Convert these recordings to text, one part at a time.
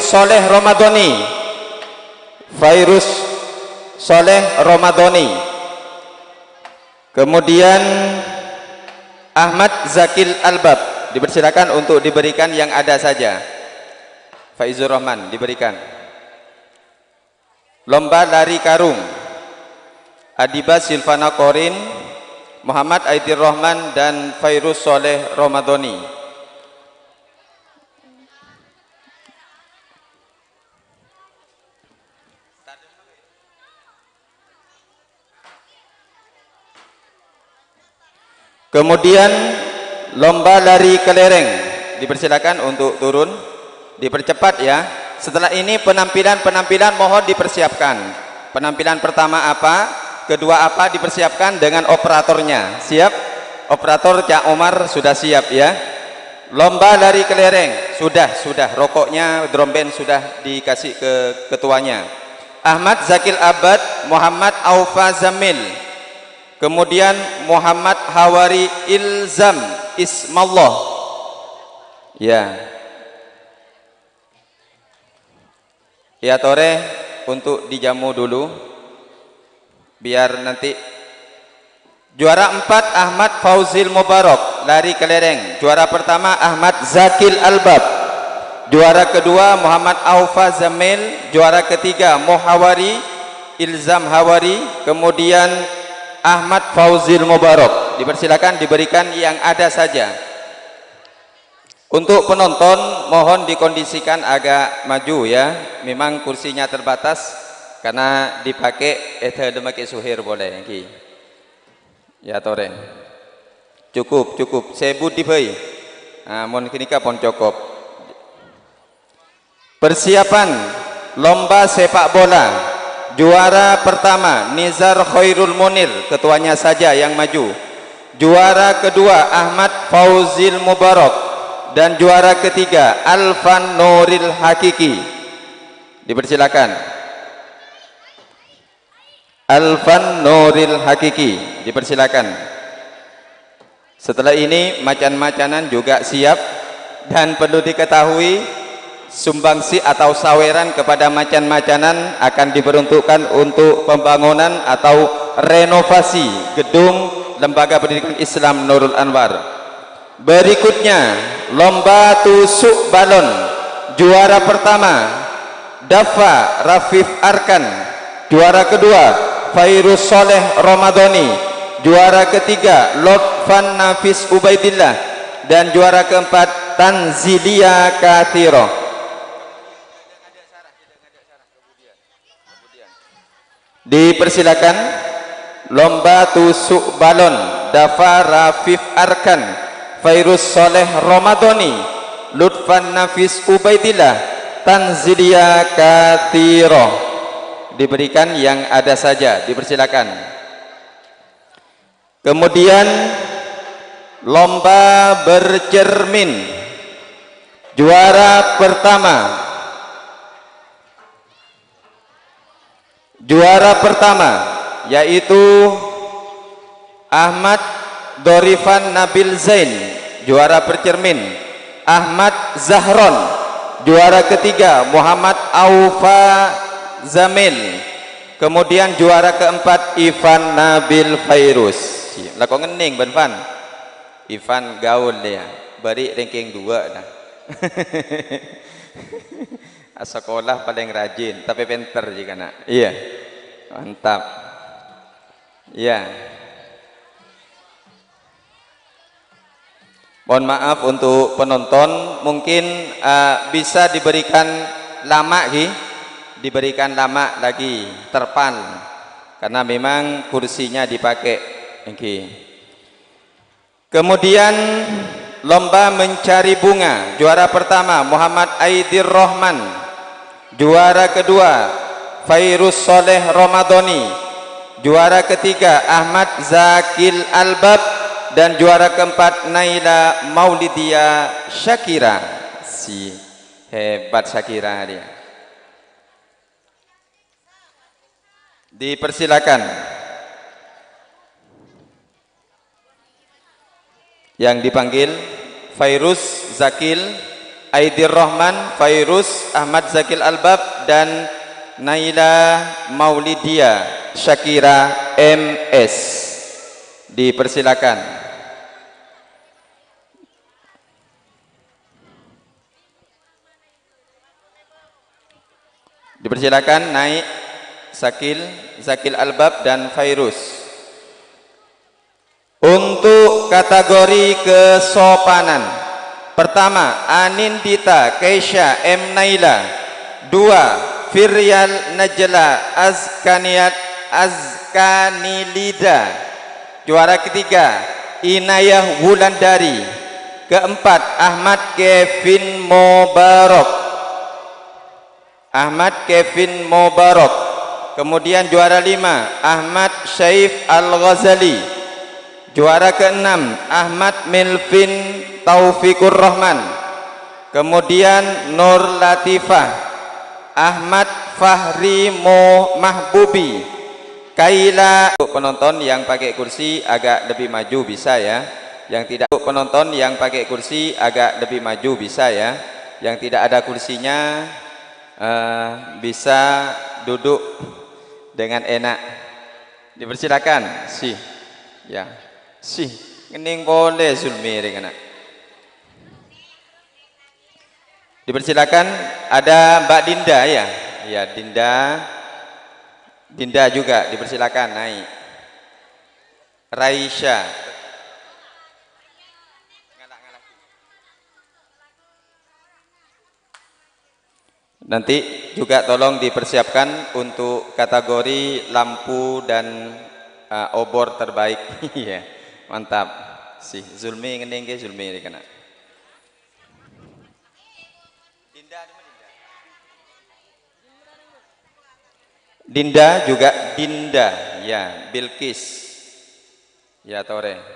Soleh Ramadhani. Fairuz Soleh Ramadhani. Kemudian Ahmad Zakil Albab, dipersilakan untuk diberikan yang ada saja. Faizur Rahman diberikan. Lomba lari karung, Adiba Silvana Korin, Muhammad Aidir Rahman dan Fairuz Soleh Ramadhani. Kemudian lomba lari kelereng, dipersilakan untuk turun, dipercepat ya. Setelah ini penampilan mohon dipersiapkan. Penampilan pertama apa, kedua apa, dipersiapkan dengan operatornya. Siap? Operator Cak Omar sudah siap ya. Lomba lari kelereng sudah. Rokoknya, drum band sudah dikasih ke ketuanya. Ahmad Zakil Abad, Muhammad Aufa Zamil. Kemudian Muhammad Hawari Ilzam Ismallah. Ya Tore, untuk dijamu dulu biar nanti. Juara 4 Ahmad Fauzil Mubarak lari kelereng. Juara pertama Ahmad Zakil Albab. Juara kedua Muhammad Aufa Zamil. Juara ketiga Muhawari Ilzam Hawari. Kemudian Ahmad Fauzil Mubarak. Dipersilakan diberikan yang ada saja. Untuk penonton mohon dikondisikan agak maju ya. Memang kursinya terbatas karena dipakai demake suhir boleh. Ya Tore. Cukup. Sebut dibai. Mohon kinika pon cukup. Persiapan lomba sepak bola. Juara pertama Nizar Khairul Munir, ketuanya saja yang maju. Juara kedua Ahmad Fauzil Mubarak. Dan juara ketiga Alfan Nuril Hakiki. Dipersilakan. Alfan Nuril Hakiki, dipersilakan. Setelah ini macan-macanan juga siap. Dan perlu diketahui sumbangsi atau saweran kepada macan-macanan akan diperuntukkan untuk pembangunan atau renovasi gedung Lembaga Pendidikan Islam Nurul Anwar. Berikutnya lomba tusuk balon. Juara pertama Dafa Rafif Arkan. Juara kedua Fairuz Soleh Ramadhani. Juara ketiga Lotfan Nafis Ubaidillah. Dan juara keempat Tanzilia Kathiro. Dipersilakan lomba tusuk balon. Dafa Rafif Arkan, Fairuz Soleh Ramadhani, Lutfan Nafis Ubaidillah, Tanzilia Kathiro. Diberikan yang ada saja, dipersilakan. Kemudian lomba bercermin. Juara pertama yaitu Ahmad Dorifan Nabil Zain, juara bercermin. Ahmad Zahron, juara ketiga Muhammad Aufa Zamil. Kemudian juara keempat Ivan Nabil Fairuz. Lah kok ngening Ben Van? Ivan gaul dia. Bari ranking 2 dah. Sekolah paling rajin, tapi pinter juga nak. Iya. Mantap. Iya. Mohon maaf untuk penonton, mungkin bisa diberikan lama lagi terpal karena memang kursinya dipakai. Kemudian lomba mencari bunga. Juara pertama Muhammad Aidir Rahman. Juara kedua Fairuz Soleh Ramadhani. Juara ketiga Ahmad Zakil Albab. Dan juara keempat Naila Maulidia Syakira. Si hebat Syakira dia. Dipersilakan. Yang dipanggil Fairuz Zakil Aidir Rahman, Fairuz, Ahmad Zakil Albab, dan Naila Maulidia Syakira MS. Dipersilakan. Dipersilakan naik Zakil Albab dan Fairuz. Untuk kategori kesopanan, pertama Anindita Keisha M Naila, 2 Firyal Najla Azkanilida, juara ketiga Inayah Wulandari, keempat Ahmad Kevin Mobarok, kemudian juara 5 Ahmad Syaif Al-Ghazali, juara ke-6 Ahmad Melvin Taufikur Rahman, kemudian Nur Latifah, Ahmad Fahri Mahbubi, Kaila. Penonton yang pakai kursi agak lebih maju bisa ya, yang tidak penonton yang pakai kursi agak lebih maju bisa ya, yang tidak ada kursinya bisa duduk dengan enak. Dipersilakan sih ya, sih ngening boleh Zulmi kena. Dipersilakan ada Mbak Dinda ya, ya Dinda juga dipersilakan naik. Raisya. Nanti juga tolong dipersiapkan untuk kategori lampu dan obor terbaik. Iya, mantap. Si Zulmi ngening ke Zulmi kena. Dinda juga Dinda ya, Bilqis ya, Tore.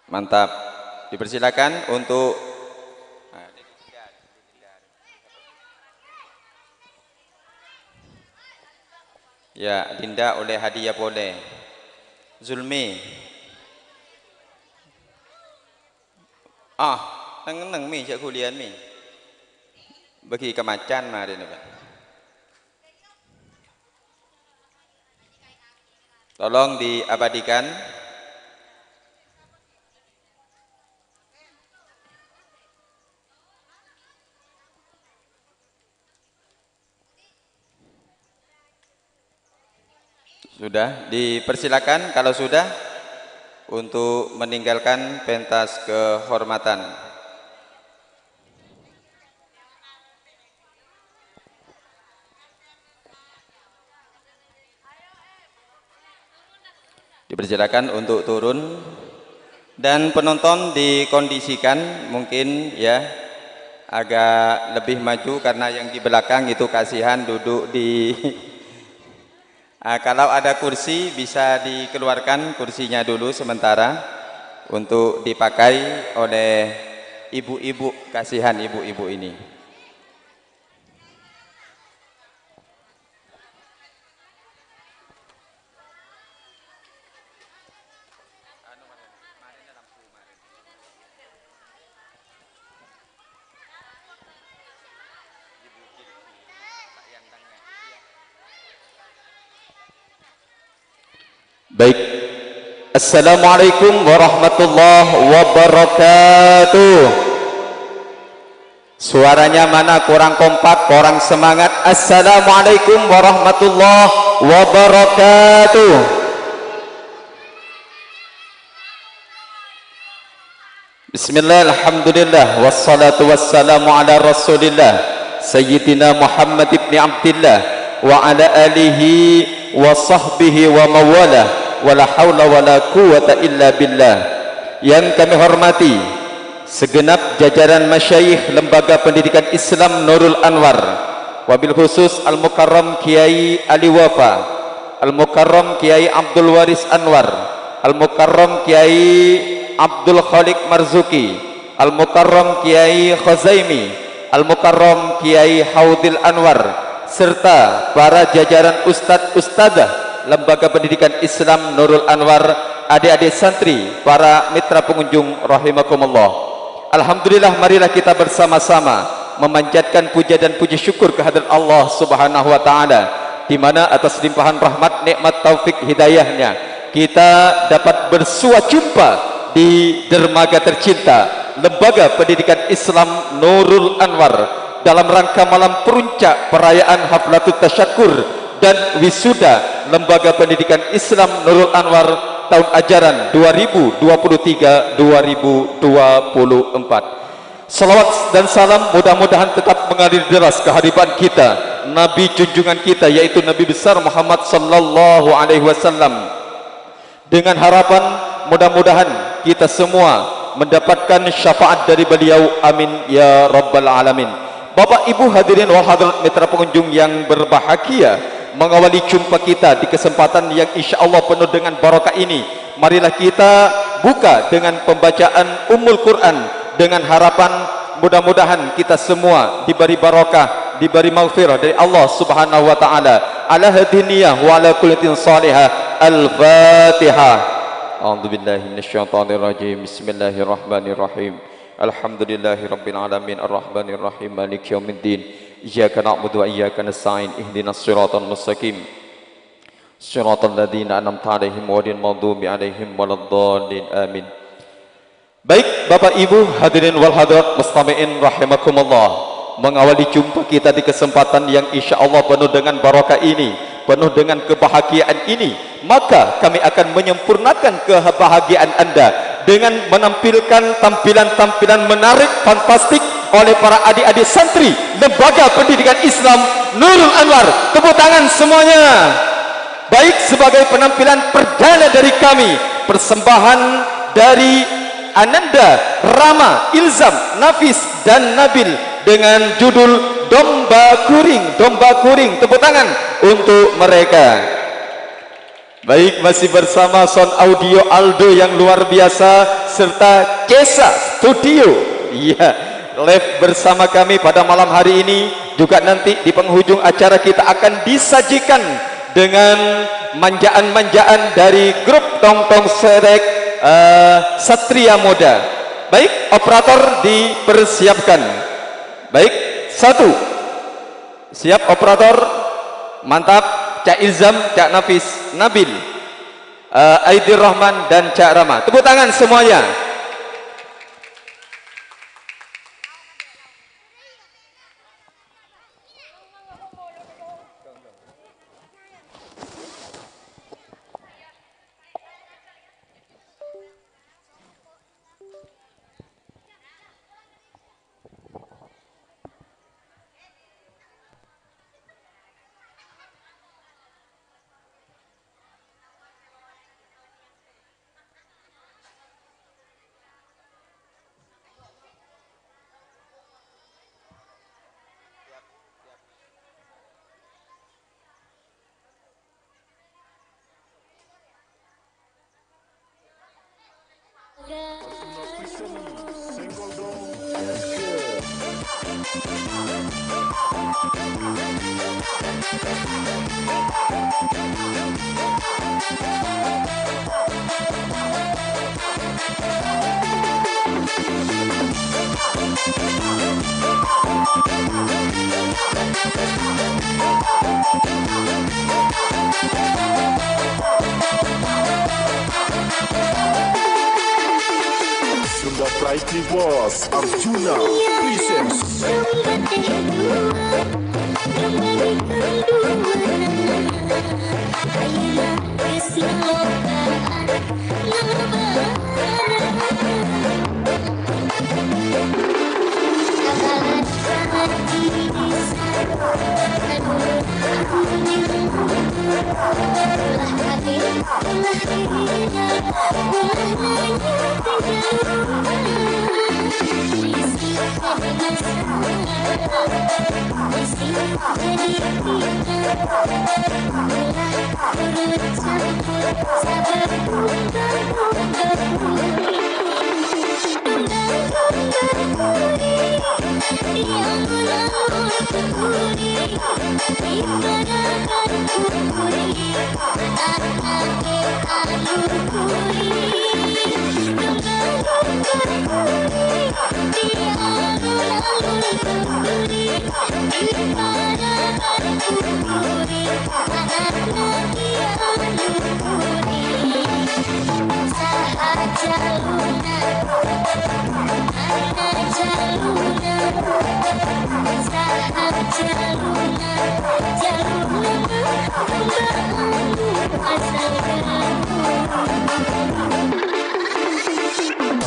Mantap. Dipersilakan untuk ya, Dinda oleh hadiah boleh. Zulmi. Neng mi cak kuliah mi. Bagi kemacan mari nih Pak. Tolong diabadikan. Sudah, dipersilakan kalau sudah untuk meninggalkan pentas kehormatan. Dipersilakan untuk turun dan penonton dikondisikan mungkin ya agak lebih maju karena yang di belakang itu kasihan duduk di kalau ada kursi bisa dikeluarkan kursinya dulu sementara untuk dipakai oleh ibu-ibu, kasihan ibu-ibu ini. Baik, Assalamualaikum warahmatullahi wabarakatuh. Suaranya mana kurang kompak, kurang semangat. Assalamualaikum warahmatullahi wabarakatuh. Bismillah, alhamdulillah, wassalatu wassalamu ala rasulillah Sayyidina Muhammad ibn Abdillah wa ala alihi wa sahbihi wa mawalah, wala haula wala quwata illa billah. Yang kami hormati segenap jajaran masyayikh Lembaga Pendidikan Islam Nurul Anwar, wabil khusus Al-Mukarram Kiai Ali Wafa, Al-Mukarram Kiai Abdul Waris Anwar, Al-Mukarram Kiai Abdul Khaliq Marzuki, Al-Mukarram Kiai Khazaimi, Al-Mukarram Kiai Haudil Anwar, serta para jajaran ustadz-ustadzah Lembaga Pendidikan Islam Nurul Anwar, adik-adik santri, para mitra pengunjung rahimakumullah. Alhamdulillah, marilah kita bersama-sama memanjatkan puja dan puji syukur kehadirat Allah Subhanahu wa taala, di mana atas limpahan rahmat, nikmat, taufik, hidayahnya kita dapat bersua jumpa di dermaga tercinta Lembaga Pendidikan Islam Nurul Anwar dalam rangka malam puncak perayaan Haflatul Tasyakur dan wisuda Lembaga Pendidikan Islam Nurul Anwar tahun ajaran 2023-2024. Salawat dan salam mudah-mudahan tetap mengalir deras ke hadipan kita, Nabi junjungan kita, yaitu Nabi besar Muhammad sallallahu alaihi wasallam. Dengan harapan mudah-mudahan kita semua mendapatkan syafaat dari beliau, amin ya rabbal alamin. Bapak Ibu hadirin wal hadirat mitra pengunjung yang berbahagia, mengawali jumpa kita di kesempatan yang insyaallah penuh dengan barakah ini, marilah kita buka dengan pembacaan Ummul Quran, dengan harapan mudah-mudahan kita semua diberi barakah, diberi maghfirah dari Allah Subhanahu wa taala. Ala hadiniyah wa ala kullatin salihah. Al-Fatihah. A'udzubillahi minasyaitonir rajim. Bismillahirrahmanirrahim. Alhamdulillahirabbil alamin arrahmanir rahim maliki yaumiddin. Iyyaka na'budu wa iyyaka nasta'in. Ihdinas siratal mustaqim. Siratal ladzina an'amta 'alaihim ghairil maghdubi 'alaihim waladdallin. Amin. Baik Bapak Ibu hadirin wal hadirat mustami'in rahimakumullah, mengawali jumpa kita di kesempatan yang insyaallah penuh dengan barakah ini, penuh dengan kebahagiaan ini, maka kami akan menyempurnakan kebahagiaan Anda dengan menampilkan tampilan-tampilan menarik, fantastik oleh para adik-adik santri Lembaga Pendidikan Islam Nurul Anwar. Tepuk tangan semuanya. Baik, sebagai penampilan perdana dari kami, persembahan dari Ananda, Rama, Ilzam, Nafis, dan Nabil dengan judul Domba Kuring. Domba Kuring, tepuk tangan untuk mereka. Baik, masih bersama sound audio Aldo yang luar biasa serta Kesa Studio. Iya, live bersama kami pada malam hari ini. Juga nanti di penghujung acara kita akan disajikan dengan manjaan-manjaan dari grup Tong-Tong Serek Satria Moda. Baik, operator dipersiapkan. Baik, satu, siap operator, mantap. Cak Ilzam, Cak Nafis, Nabil, Aidir Rahman, dan Cak Rama. Tepuk tangan semuanya. Sunda Pride Boss Arjuna presents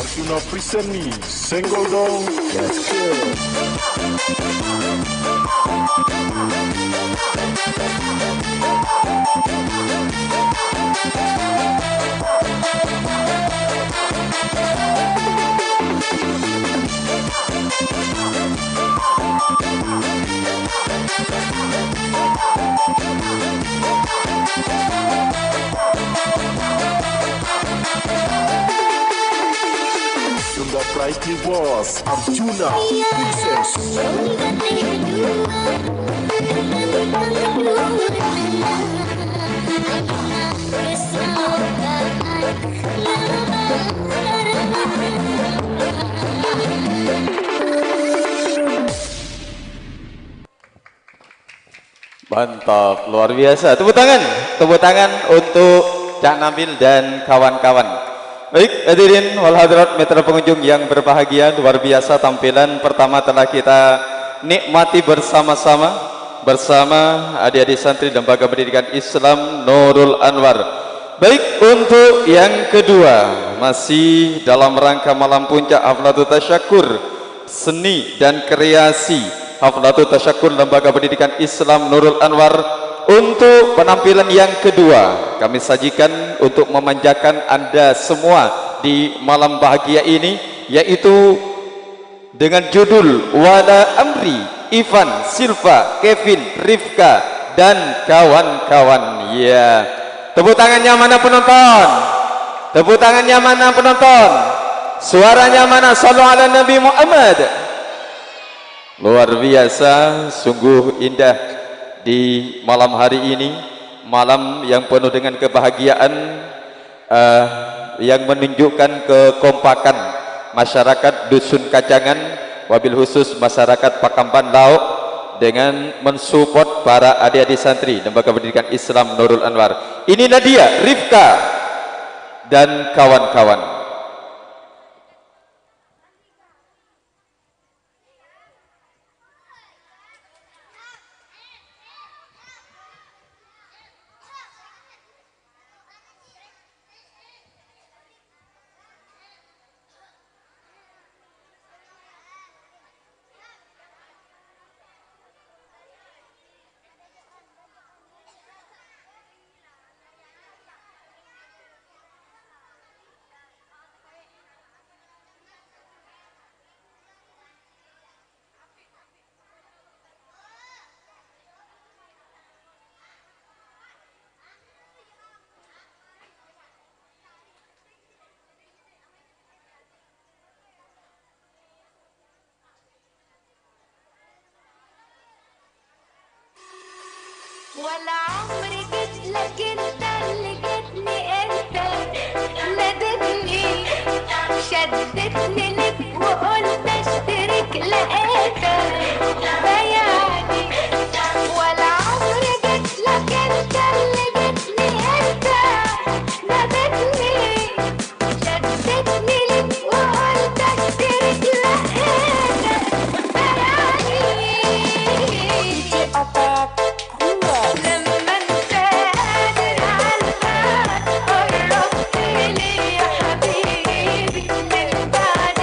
Arjuna Priseni, senggol dong. Let's go. Sunda Pride Boss, Arjuna Princess. Mantap, luar biasa. Tepuk tangan untuk Cak Nabil dan kawan-kawan. Baik, hadirin wal hadirat mitra pengunjung yang berbahagia, luar biasa tampilan pertama telah kita nikmati bersama-sama bersama adik-adik santri Lembaga Pendidikan Islam Nurul Anwar. Baik, untuk yang kedua masih dalam rangka malam puncak Haflatul Tasyakur Seni dan Kreasi Haflatul Tasyakur Lembaga Pendidikan Islam Nurul Anwar. Untuk penampilan yang kedua kami sajikan untuk memanjakan Anda semua di malam bahagia ini, yaitu dengan judul Wala Amri, Ivan, Silva, Kevin, Rifka dan kawan-kawan. Ya, tepuk tangannya mana penonton? Tepuk tangannya mana penonton? Suaranya mana? Sallu ala Nabi Muhammad. Luar biasa, sungguh indah di malam hari ini, malam yang penuh dengan kebahagiaan, yang menunjukkan kekompakan masyarakat Dusun Kacangan, wabil khusus masyarakat Pakamban Lauk, dengan mensupport para adik-adik santri Lembaga Pendidikan Islam Nurul Anwar. Inilah dia, Rifka dan kawan-kawan. ولا عمري جيت لك انت اللي جيتني انت نادتني شدتني لك وقلت اشترك لقيتك بياني ولا عمري جيت لك انت اللي جيتني انت نادتني شدتني لك وقلت اشترك لقيتك بياني لما انت قادر عالبال قربت لي يا حبيبي من بعد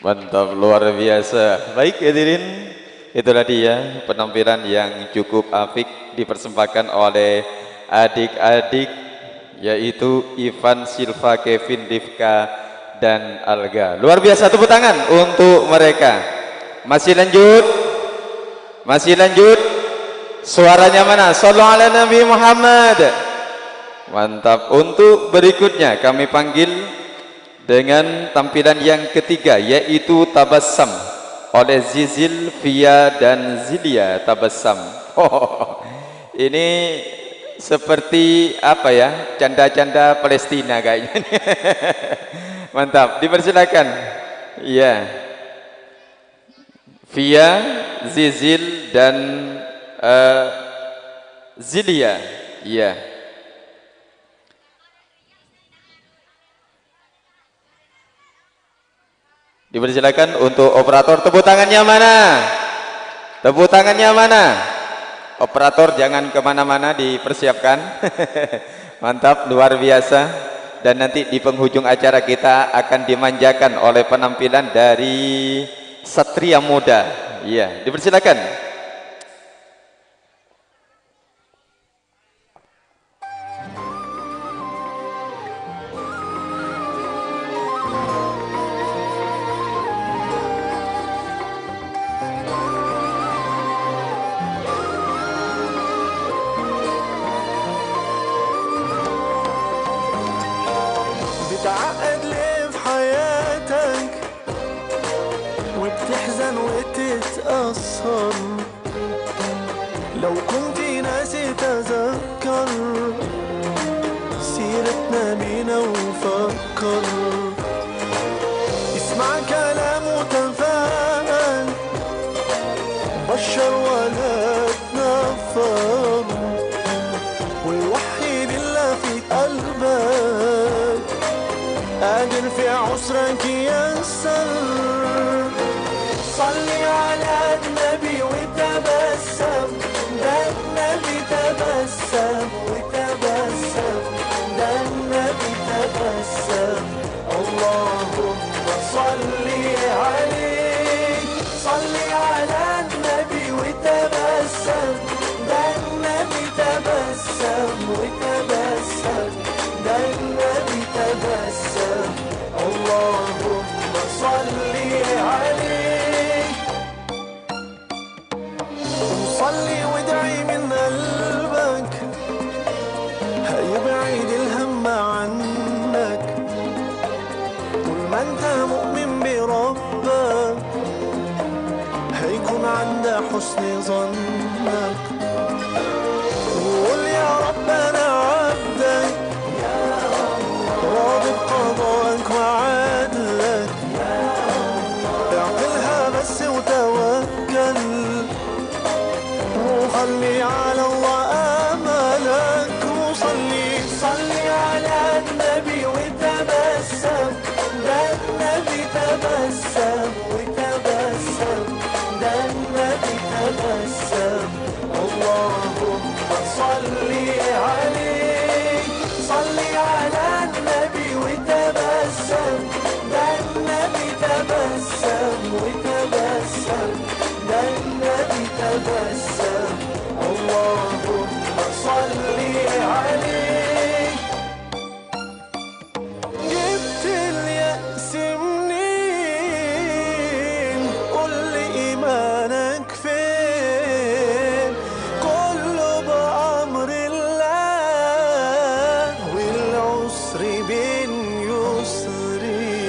Mantap, luar biasa. Baik hadirin, itulah dia penampilan yang cukup apik dipersembahkan oleh adik-adik, yaitu Ivan, Silva, Kevin, Rifka, dan Alga. Luar biasa, tepuk tangan untuk mereka. Masih lanjut, masih lanjut. Suaranya mana? Sallu ala Nabi Muhammad. Mantap. Untuk berikutnya kami panggil dengan tampilan yang ketiga, yaitu Tabassam oleh Zizil, Via, dan Zilia. Tabassam. Oh, ini seperti apa ya, canda-canda Palestina kayaknya. Mantap, dipersilakan. Iya, Via, Zizil, dan Zilia. Iya. Dipersilakan untuk operator. Tepuk tangannya mana? Tepuk tangannya mana? Operator jangan kemana-mana, dipersiapkan. Mantap, luar biasa. Dan nanti di penghujung acara kita akan dimanjakan oleh penampilan dari Satria Muda. Iya, dipersilakan. بتعقد ليه في حياتك وبتحزن وتتأثر؟ لو كنت ناسي تذكر سيرتنا بينا وفكر. اسمع كلام وتفاءل، بشر ولا تنفر، والوحيد اللي في قلبك قادر في عسرك ينسر. صلي على النبي وتبسم، ده النبي تبسم وتبسم، ده النبي تبسم. اللهم صلي عليه، صلي على النبي وتبسم، ده النبي تبسم وتبسم، ده النبي تبسم. اللهم صلي عليه، وصلي وادعي من قلبك هيبعد الهم عنك. طول ما انت مؤمن بربك هيكون عند حسن ظنك. وقول يا رب انا عبدك، راضي بقضائك وعدلك. اعقلها بس وتوكل، وخلي على الله املك. وصلي صلي على النبي وتبسم، ده النبي تبسم وتبسم، ده النبي تبسم. اللهم صلي عليه، صلي على النبي وتبسم، ده النبي تبسم وتبسم، ده النبي تبسم. اللهم صلي عليه. جبت اليأس منين؟ قول لي إيمانك فين؟ كله بأمر الله، والعسر بين يسرين.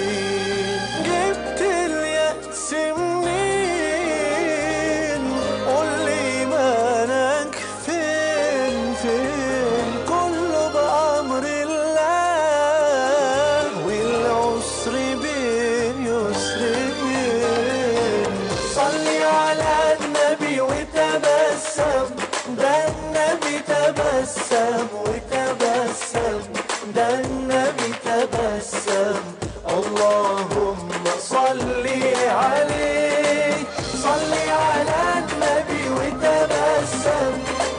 جبت اليأس منين؟ قول لي إيمانك فين فين؟ كله بأمر الله، والعسر بين يسرين. صلي على النبي وتبسم، ده النبي تبسم وتبسم، ده النبي تبسم. اللهم صلي عليه، صلي على النبي وتبسم،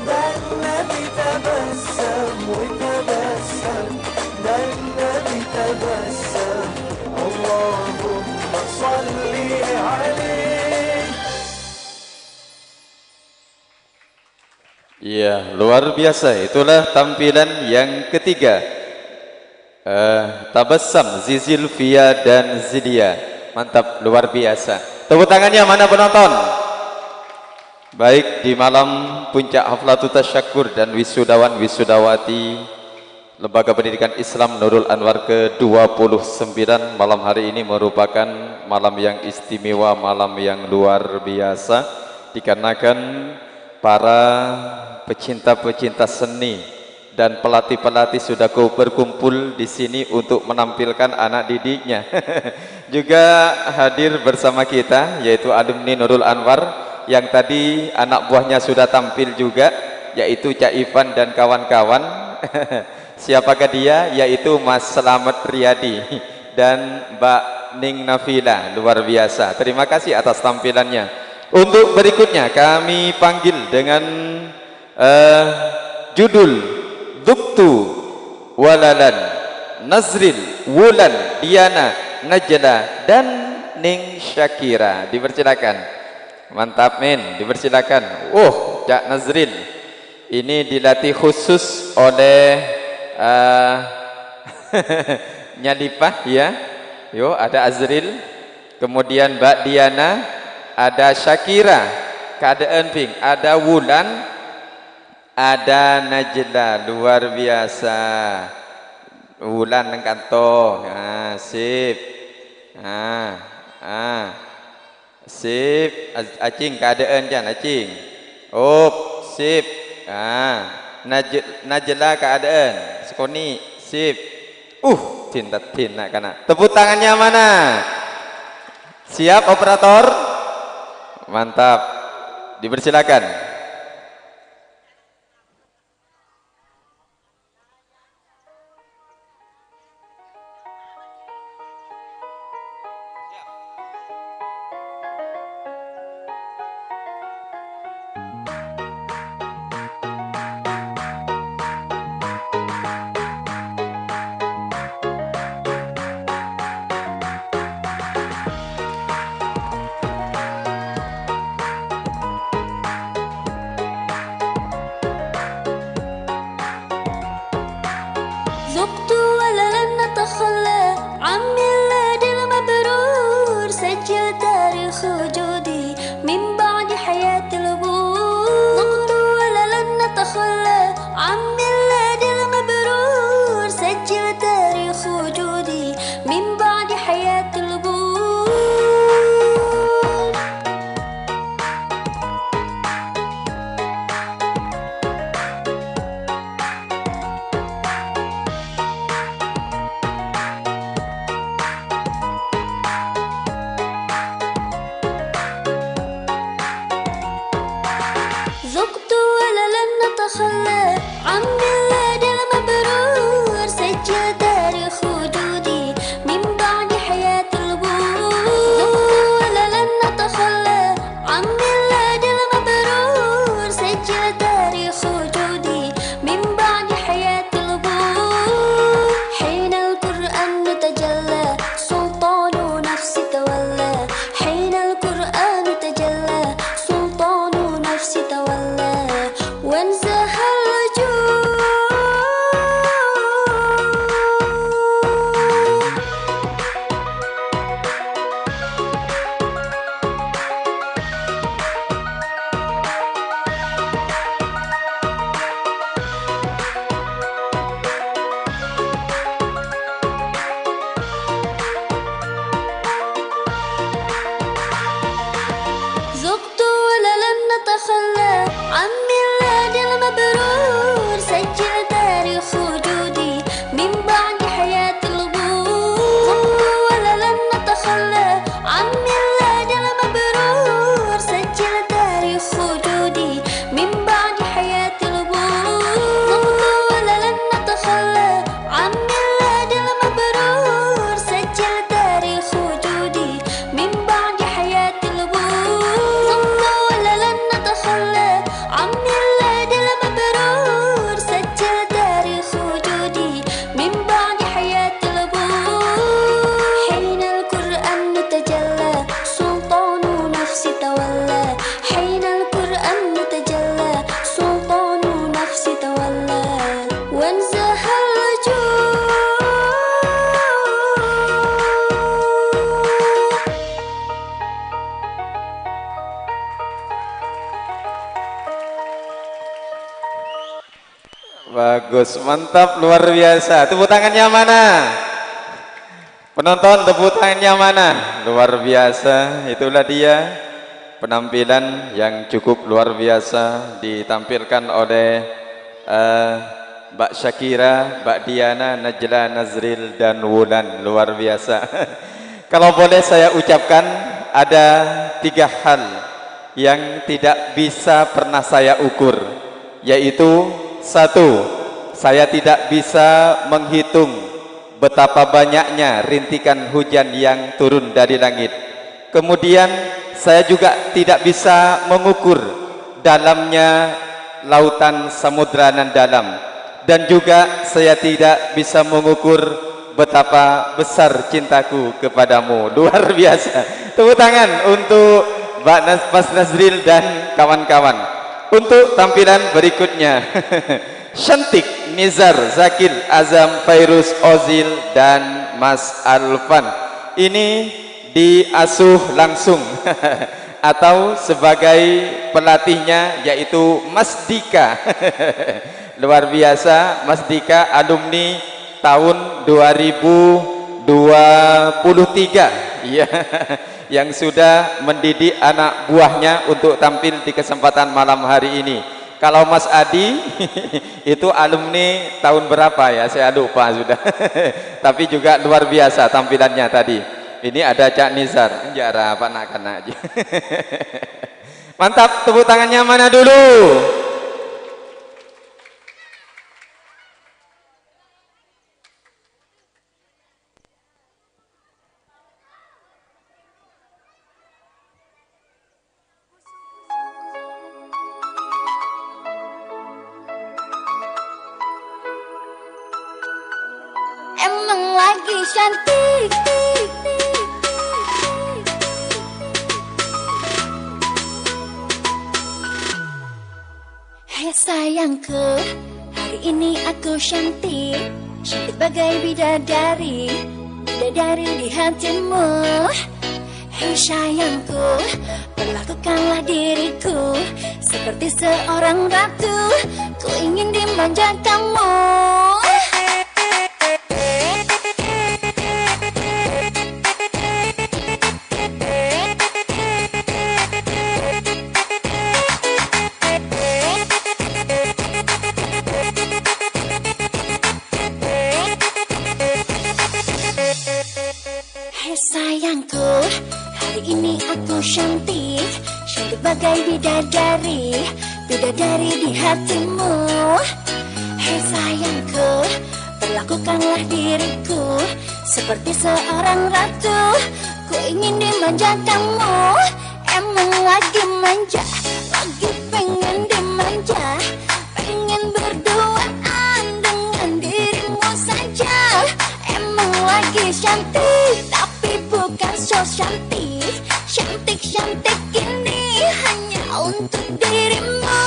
ده النبي تبسم وتبسم، ده النبي تبسم. اللهم صلي Iya, luar biasa. Itulah tampilan yang ketiga. Tabassam, Zizilvia dan Zilia. Mantap, luar biasa. Tepuk tangannya mana penonton? Baik, di malam puncak Haflatul Tasyakur dan wisudawan wisudawati Lembaga Pendidikan Islam Nurul Anwar ke-29, malam hari ini merupakan malam yang istimewa, malam yang luar biasa, dikarenakan para pecinta-pecinta seni dan pelatih-pelatih sudah berkumpul di sini untuk menampilkan anak didiknya. Juga hadir bersama kita yaitu alumni Nurul Anwar yang tadi anak buahnya sudah tampil juga, yaitu Cak Ivan dan kawan-kawan. Siapakah dia? Yaitu Mas Slamet Riyadi dan Mbak Ning Nafila. Luar biasa. Terima kasih atas tampilannya. Untuk berikutnya kami panggil dengan judul Duktu Walalan, Nazril, Wulan, Diana, Najla dan Ning Syakira. Dipersilakan. Mantap men, dipersilakan. Cak Nazril ini dilatih khusus oleh Nyalipah ya. Yo, ada Azril, kemudian Mbak Diana, ada Syakira, keadaan pink, ada Wulan, ada Najla. Luar biasa. Wulan nang kanto. Sip. Sip. Acing keadaan jan acing. Sip. Najla keadaan. Sekoni sip. Tinta kana. Tepuk tangannya mana? Siap operator? Mantap. Dipersilakan. ذقت ولن نتخلى عن ميلادي المبرور سجل تاريخ وجودي من بعد حياة البور ذقت ولن نتخلى عن ميلادي المبرور سجل تاريخ وجودي من بعد حياة البور ذقت ولن نتخلى عن ميلادي المبرور سجل تاريخ وجودي من Bagus, mantap, luar biasa. Tepuk tangannya mana? Penonton, tepuk tangannya mana? Luar biasa. Itulah dia penampilan yang cukup luar biasa ditampilkan oleh Mbak Syakira, Mbak Diana, Najla, Nazril, dan Wulan. Luar biasa. Kalau boleh saya ucapkan, ada 3 hal yang tidak bisa pernah saya ukur, yaitu 1, saya tidak bisa menghitung betapa banyaknya rintikan hujan yang turun dari langit. Kemudian saya juga tidak bisa mengukur dalamnya lautan samudra nan dalam, dan juga saya tidak bisa mengukur betapa besar cintaku kepadamu. Luar biasa. Tepuk tangan untuk Mas Nazril dan kawan-kawan. Untuk tampilan berikutnya Shantik, Nizar, Zakil, Azam, Fairuz, Ozil, dan Mas Alfan. Ini diasuh langsung atau sebagai pelatihnya yaitu Mas Dika. Luar biasa, Mas Dika alumni tahun 2023 ya, yang sudah mendidik anak buahnya untuk tampil di kesempatan malam hari ini. Kalau Mas Adi itu alumni tahun berapa ya, saya lupa sudah. Tapi juga luar biasa tampilannya tadi. Ini ada Cak Nizar, jara apa nak kena aja. Mantap, tepuk tangannya mana dulu? Emang lagi cantik. Hai sayangku, hari ini aku cantik, cantik bagai bidadari, bidadari di hatimu. Hai sayangku, perlakukanlah diriku seperti seorang ratu, ku ingin dimanja kamu. Sayangku, hari ini aku cantik, cantik bagai bidadari, bidadari di hatimu. Hei sayangku, perlakukanlah diriku seperti seorang ratu, ku ingin dimanja kamu. Emang lagi manja, lagi pengen dimanja, pengen berduaan dengan dirimu saja. Emang lagi cantik, bukan so cantik, cantik-cantik ini hanya untuk dirimu.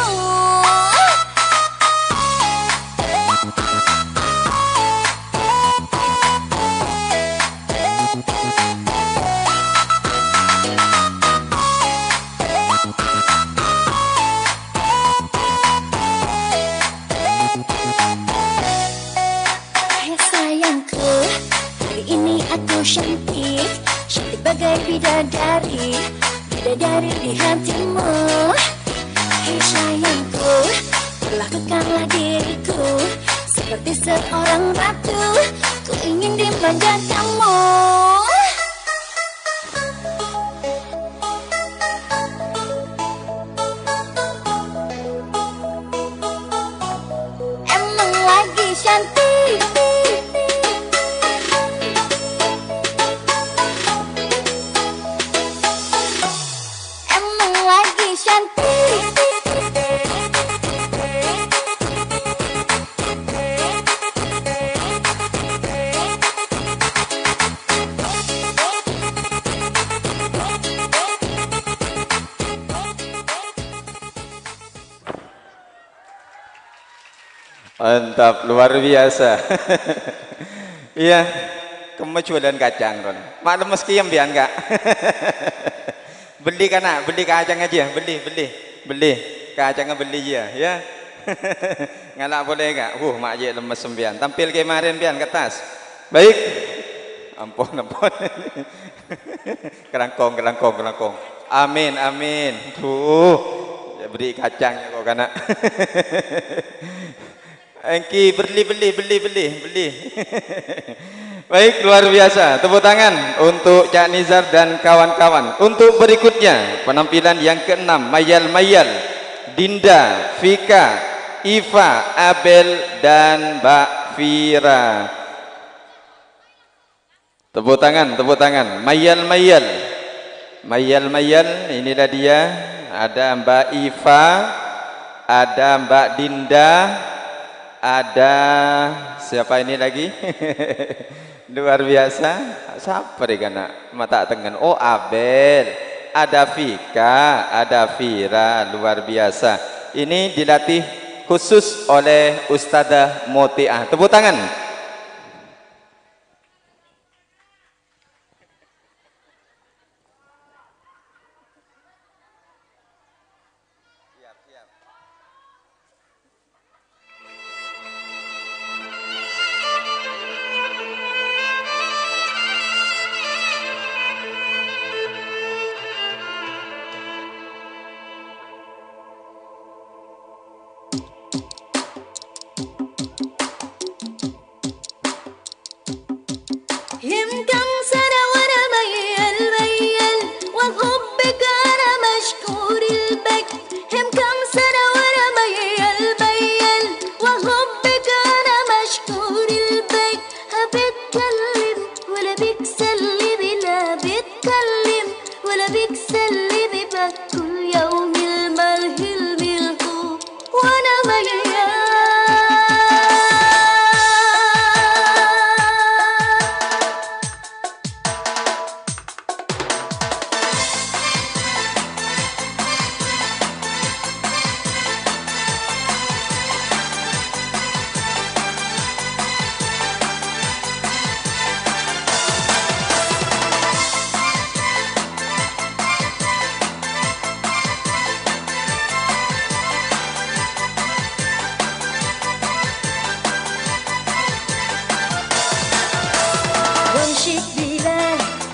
Hai sayangku, hari ini aku cantik, cantik bagai bidadari, bidadari di hatimu. Hei sayangku, perlakukanlah diriku seperti seorang ratu, ku ingin dimanja kamu. Emang lagi cantik. Mantap, luar biasa. Iya, kemeculan kacang kon. Maklum meski yang bian kak. Beli kana, beli kacang aja, beli kacangnya beli ya, ya. Ngalak boleh enggak? Mak Ye lemes sembian. Tampil kemarin pian ke atas. Baik. Ampun. Kerangkong. Amin. Tuh. Ya beri kacang kok kana. Engki beli. Baik, luar biasa. Tepuk tangan untuk Cak Nizar dan kawan-kawan. Untuk berikutnya, penampilan yang ke-6, Mayal, Dinda, Fika, Iva, Abel, dan Mbak Fira. Tepuk tangan. Mayal, inilah dia. Ada Mbak Iva, ada Mbak Dinda, ada siapa ini lagi? Luar biasa. Siapa deh kana mata tengen? Oh, Abel. Ada Fika, ada Fira. Luar biasa. Ini dilatih khusus oleh Ustadzah Motiah. Tepuk tangan. يمكن سنة وانا ميال وحبك انا مشكور البك يمكن سنة وانا ميال وحبك انا مشكور البك بتكلم ولا بتسلم لا بتكلم ولا بتسلم بك كل يوم الملهي وانا ميال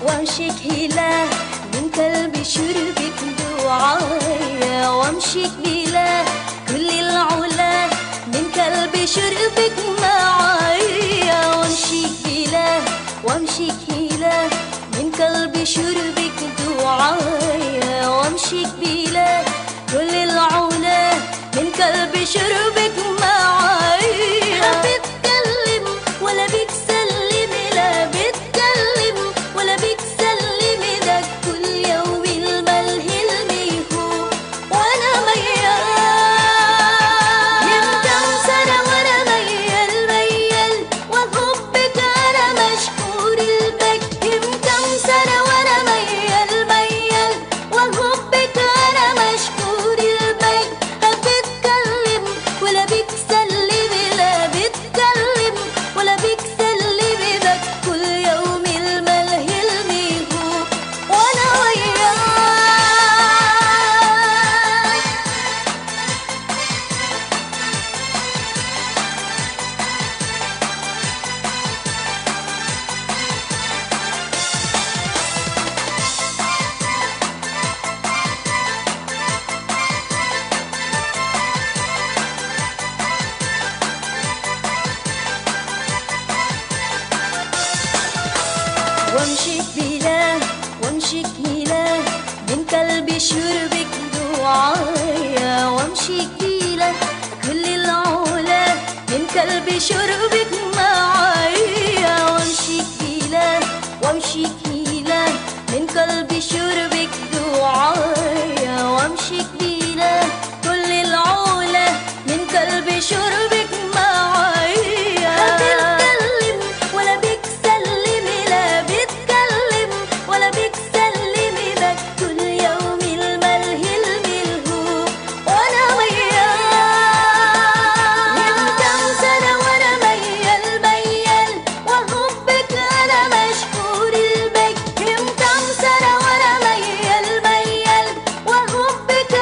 وامشيك هلا من قلبي شربك دعايا وامشيك بلا كل العلا من قلبي شربك معايا وامشيك بلا وامشيك هلا من قلبي شربك دعايا وامشيك بلا كل العلا من قلبي شربك معايا بتكلم ولا بتسلم لا بتكلم ولا بتسلم ده كل يوم الملهي الميهو وانا ميال يمكن سنة وانا ميال وحبك انا مشكور البك يمكن سنة وانا ميال وحبك انا مشكور البك بتكلم ولا بتسلم لا بتكلم ولا بتسلم ده كل يوم الملهي الميهو وانا وياك وامشيك بلا وامشيك هلا من قلبي شربك دعايا وامشيك بلا كل العلا من قلبي شربك معايا وامشيك بلا وامشيك هلا من قلبي شربك دعايا وامشيك بلا كل العلا من قلبي شربك معايا بتكلم ولا بتسلم لا بتكلم ولا بتسلم ده كل يوم الملهي الملهو وانا ميال يمكن سنة وانا ميال وحبك انا مشكور البك يمكن سنة وانا ميال وحبك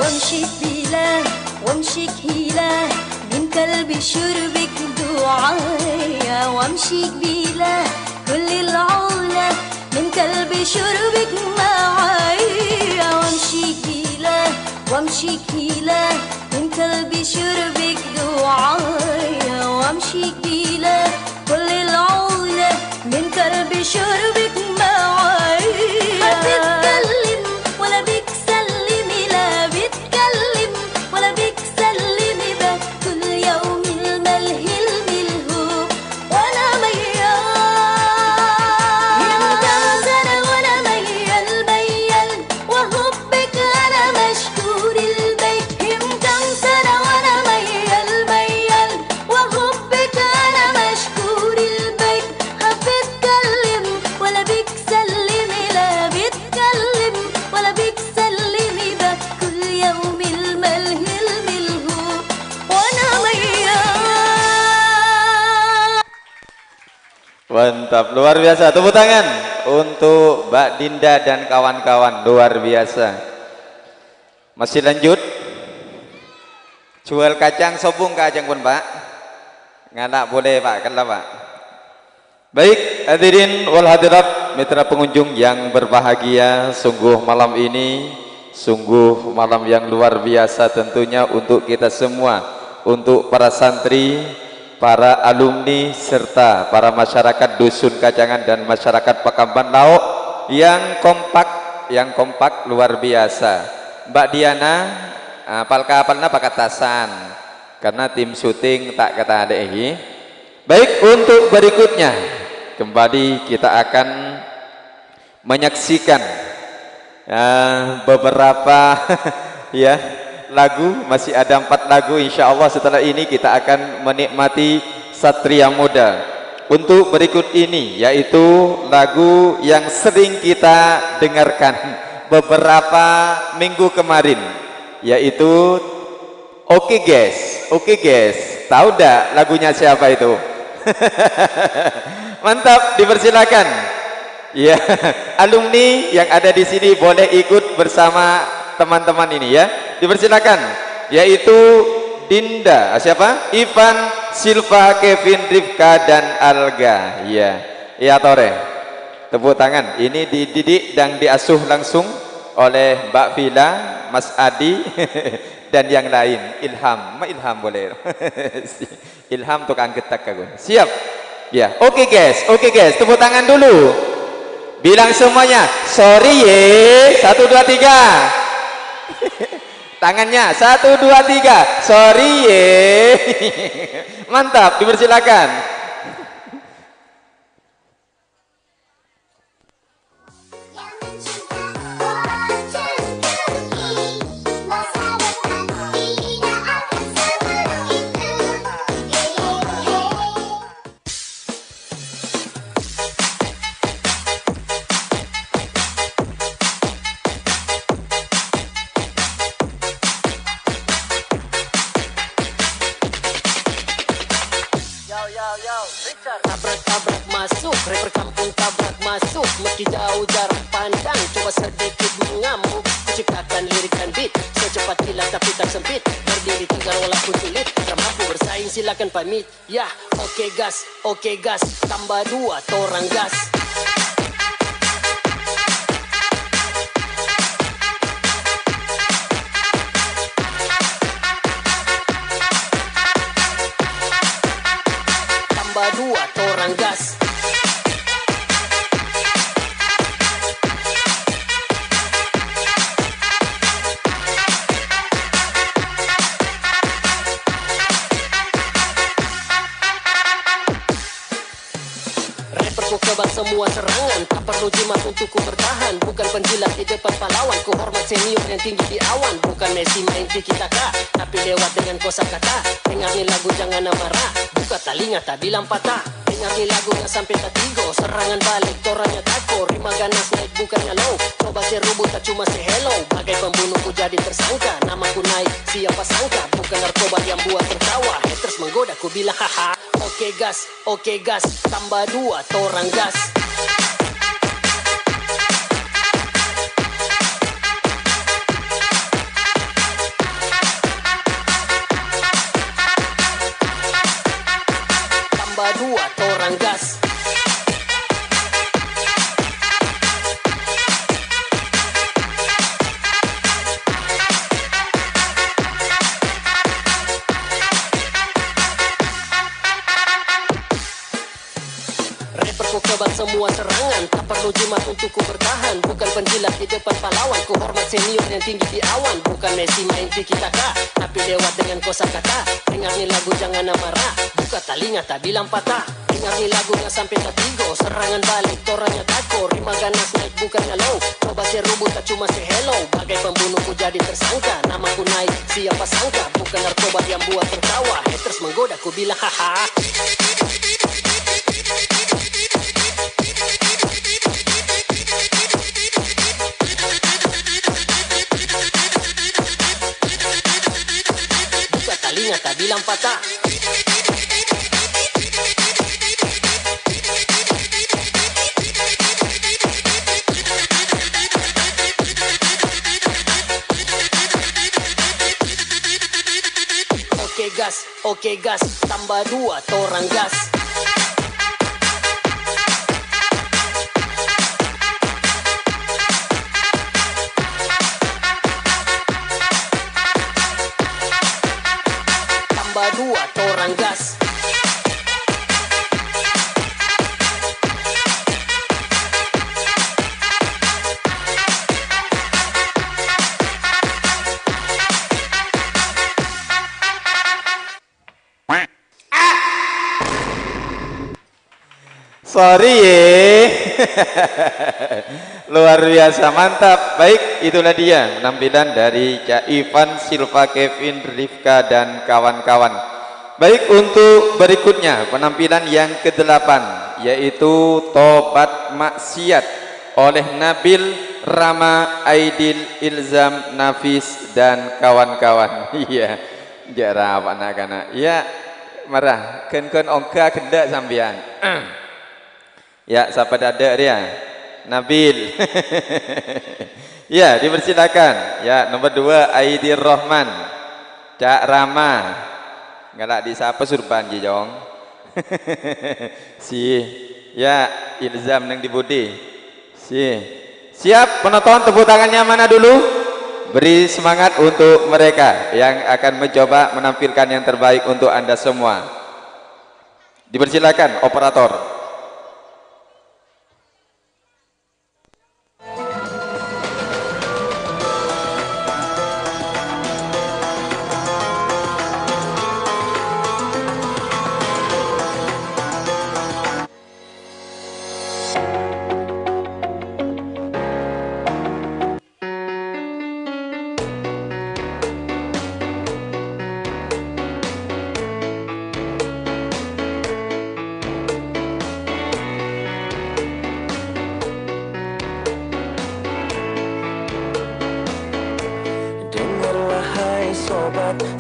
وامشيك بإله وامشيك هيله من قلبي شربك دعايا وامشيك بإله كل العلا من قلبي شربك معايا وامشيك بإله وامشيك هيله من قلبي شربك دعايا وامشيك بإله كل العلا من قلبي شربك معايا ما بتكلم ولا بتسلمي لا بتكلم ولا بتسلمي بك كل يوم الملهي الملهوب وانا ميال يمدى سنة وانا ميال ميال وحبك انا مشكور البيت يمدى سنة وانا ميال ميال وحبك انا مشكور البيت بتكلم ولا بتسلمي لا بتكلم ولا بتسلمي بك كل يوم الملهي الملهوب وانا ميال. Mantap, luar biasa. Tepuk tangan untuk Mbak Dinda dan kawan-kawan, luar biasa. Masih lanjut. Jual kacang sobung kacang pun Pak. Nggak boleh Pak, kalau Pak. Baik, hadirin wal hadirat, mitra pengunjung yang berbahagia, sungguh malam ini sungguh malam yang luar biasa tentunya untuk kita semua, untuk para santri, para alumni serta para masyarakat dusun Kacangan dan masyarakat Pakamban Lauk yang kompak luar biasa. Mbak Diana palka-palna pakatasan karena tim syuting tak kata adehi. Baik, untuk berikutnya kembali kita akan menyaksikan beberapa ya lagu, masih ada 4 lagu insya Allah. Setelah ini kita akan menikmati Satria Muda. Untuk berikut ini yaitu lagu yang sering kita dengarkan beberapa minggu kemarin, yaitu Oke Guys. Tahu dah lagunya siapa itu? Mantap, dipersilakan. Ya, alumni yang ada di sini boleh ikut bersama teman-teman ini ya. Dipersilakan, yaitu Dinda, siapa? Ivan, Silva, Kevin, Rifka dan Alga. Iya. Iya Tore. Tepuk tangan. Ini dididik dan diasuh langsung oleh Mbak Vila, Mas Adi dan yang lain. Ilham boleh. Ilham tukang getak kagun. Siap. Ya, oke guys. Tepuk tangan dulu. Bilang semuanya, sorry ye. 1 2 3. Tangannya 1 2 3. Sorry ye. Mantap, dipersilakan. Tabrak masuk, rapper kampung tabrak masuk. Meski jauh jarak pandang, coba sedikit mengamuk. Kuciptakan lirik dan beat, secepat kilat tapi tak sempit. Berdiri tegar walaupun sulit, tak mampu bersaing silakan pamit. Ya, oke gas, tambah 2 torang gas. Tambah 2 torang gas. Rapper ku kebal semua serangan, tak perlu jimat untuk ku bertahan. Bukan penjilat di depan pahlawan, ku hormat senior yang tinggi di awan. Bukan Messi main tiki-taka, tapi lewat dengan kosakata. Dengar nih lagu jangan amarah, buka telinga tak bilang patah. Dengar nih lagunya sampai tak tigo, serangan balik toranya tako. Rima ganas naik bukannya low, coba serubut tak cuma say hello. Bagai pembunuh ku jadi tersangka, namaku naik siapa sangka. Bukan narkoba yang buat tertawa, haters menggoda ku bilang haha. Oke gas, tambah 2 torang gas. semua serangan. Tak perlu jimat untuk ku bertahan, bukan penjilat di depan pahlawan. Ku hormat senior yang tinggi di awan, bukan Messi main tiki-taka, tapi lewat dengan kosakata. Dengar ni lagu jangan marah, buka telinga tak bilang patah. Dengar ni lagunya sampai ketigo, serangan balik toranya tako. Rima ganas naik bukannya low, coba serubut tak cuma say hello. Bagai pembunuh ku jadi tersangka, namaku naik siapa sangka. Bukan narkoba yang buat tertawa, haters menggoda ku bilang haha. Buka telinga tak bilang patah. Oke gas, tambah 2 torang gas. Tambah 2 torang gas. Sorry ye. Luar biasa, mantap. Baik, itulah dia penampilan dari Cak Ivan, Silva, Kevin, Rifka dan kawan-kawan. Baik, untuk berikutnya penampilan yang ke-8 yaitu Tobat Maksiat oleh Nabil, Rama, Aidil, Ilzam, Nafis dan kawan-kawan. Iya, jarang anak-anak. Ya, marah. Ken ongka kendak sambian. Ya, siapa dada dia? Nabil. Ya, dipersilakan. Ya, nomor 2 Aidir Rahman, Cak Rama. Galak di siapa surban jong. Si. Ya, Ilzam nang di budi. Si. Siap penonton, tepuk tangannya mana dulu? Beri semangat untuk mereka yang akan mencoba menampilkan yang terbaik untuk Anda semua. Dipersilakan operator.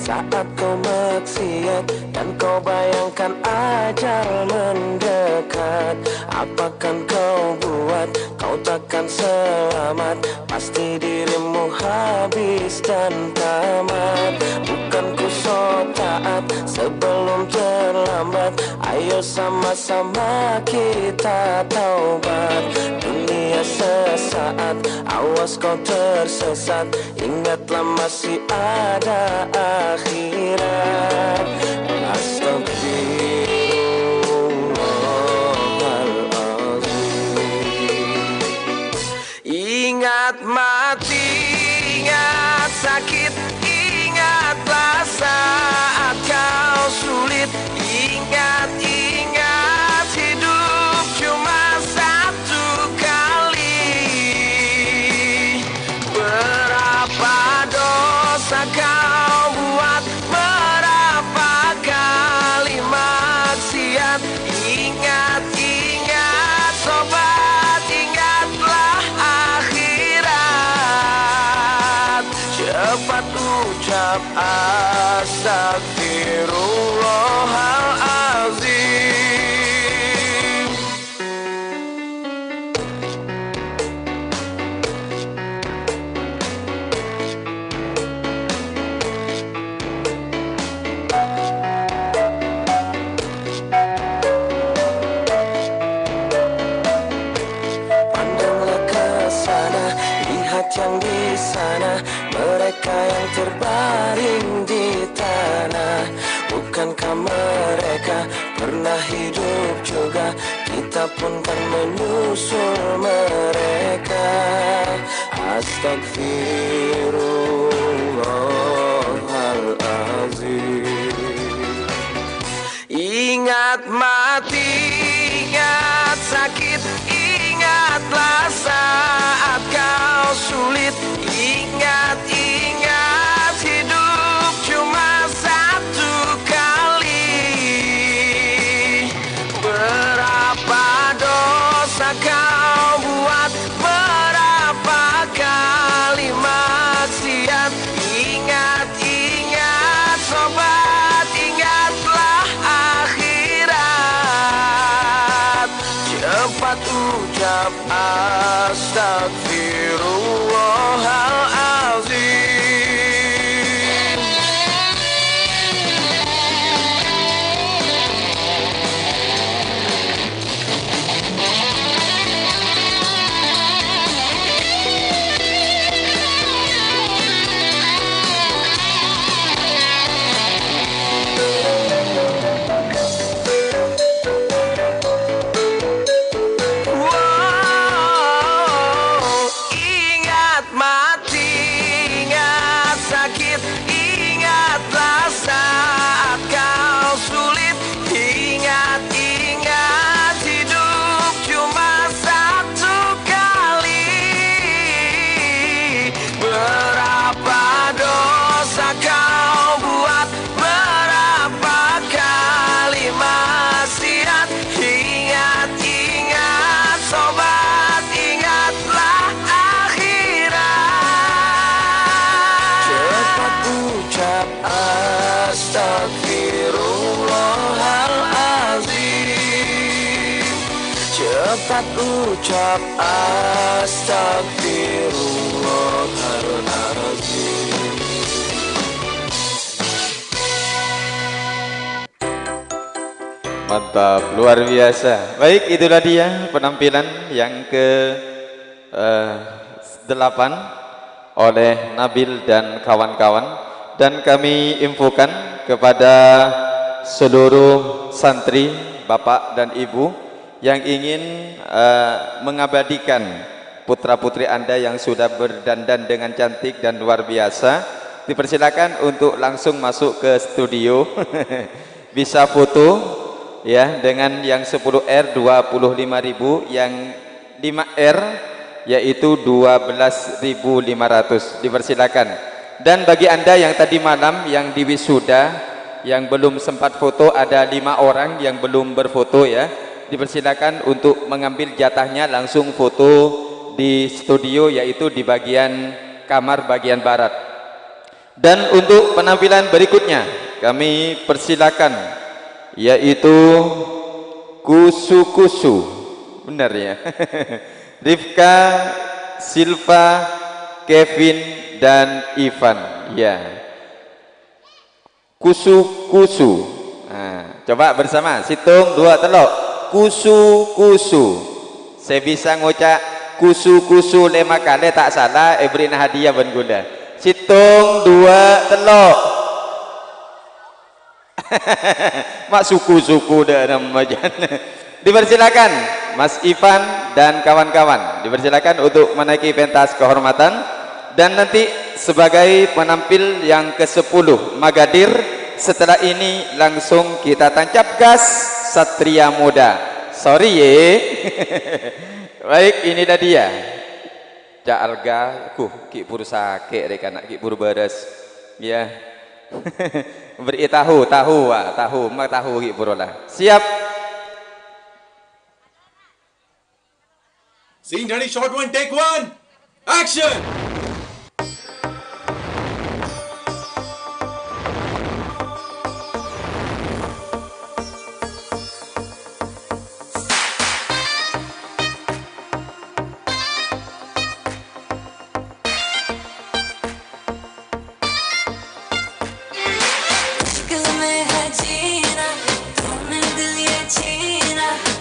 Saat kau maksiat dan kau bayangkan ajal mendekat, apakan kau buat? Kau takkan selamat, pasti dirimu habis dan tamat. Bukan ku so taat sebelum terlambat, ayo sama-sama kita taubat. Dunia sesaat, awas kau tersesat, ingatlah masih ada akhirat. Astagfirullahaladzim. Ingat mati, ingat sakit, ingatlah saat kau sulit. Ingat hidup cuma satu kali. Berapa dosa kau buat, berapa kali maksiat. Ingat sobat, ingatlah akhirat. Cepat ucap astagfirullahaladzim. Pandanglah ke sana, lihat yang di sana, mereka yang terbaring di tanah. Bukankah menyusul mereka. Astagfirullahalazim. Ingat mati, ingat sakit, ingatlah saat kau sulit. Ingat, ingat hidup cuma satu kali. Berapa dosa kau buat, berapa kali maksiat. Ingat, ingat sobat, ingatlah akhirat. Cepat ucap astagfirullahalazim. Ingat mati, ingat sakit, ingatlah saat kau sulit. Ingat, ingat hidup cuma satu kali. Berapa dosa kau buat, berapa kali maksiat. Ingat, ingat sobat, ingatlah akhirat. Cepat ucap astagfirullahalazim. Cepat ucap astagfirullahalazim. Mantap, luar biasa. Baik, itulah dia penampilan yang ke-8 oleh Nabil dan kawan-kawan. Dan kami infokan kepada seluruh santri, bapak dan ibu yang ingin mengabadikan putra-putri Anda yang sudah berdandan dengan cantik dan luar biasa, dipersilakan untuk langsung masuk ke studio. Bisa foto ya dengan yang 10R 25.000, yang 5R yaitu 12.500. Dipersilakan. Dan bagi Anda yang tadi malam yang di wisuda yang belum sempat foto, ada 5 orang yang belum berfoto ya, dipersilakan untuk mengambil jatahnya langsung foto di studio, yaitu di bagian kamar bagian barat. Dan untuk penampilan berikutnya kami persilakan, yaitu kusu-kusu, benar ya. Rifka, Silva, Kevin dan Ivan ya. Kusu-kusu. Nah, coba bersama, situng 2 telok. Kusu-kusu. Saya bisa ngucap kusu-kusu 5 kali tak salah, beri hadiah ben gula. Situng 2 telok. Mak suku-suku dah namanya. Dipersilakan Mas Ivan dan kawan-kawan, dipersilakan untuk menaiki pentas kehormatan. Dan nanti sebagai penampil yang ke-10 Magadir, setelah ini langsung kita tancap gas Satria Muda. Sorry ye. Baik, ini dah dia. Ja alga ki pur sakit rek anak ki pur beres. Ya. Beri tahu mak tahu ki pur lah. Siap. Scene ready, shot 1, take 1. Action.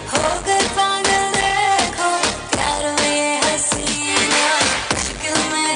होकर पागल देखो प्यार में हसीना, मुश्किल में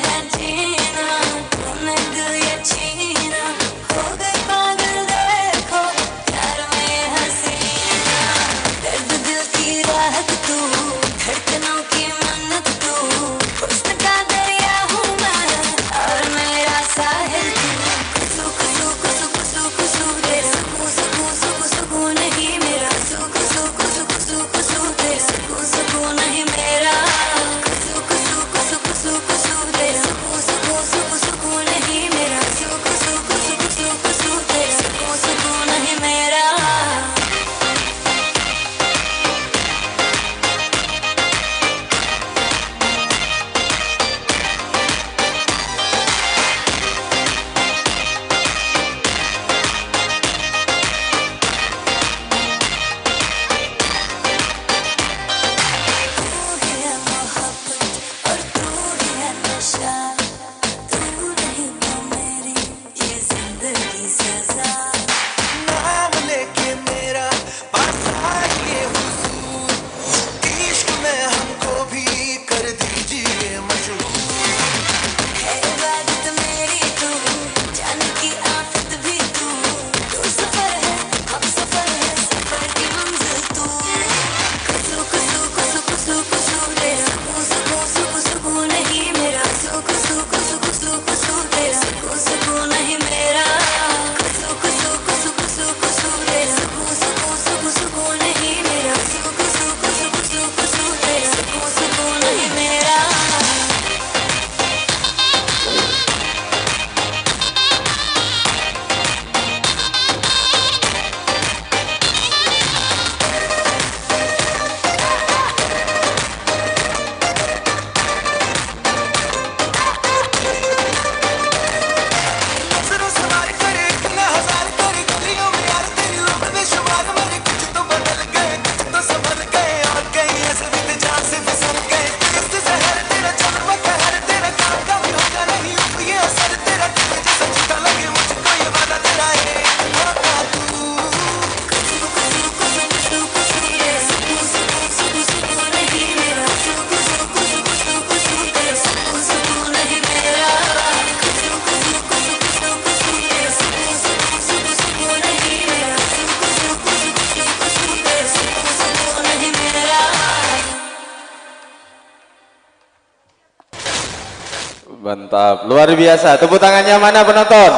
Mantap, luar biasa. Tepuk tangannya mana penonton?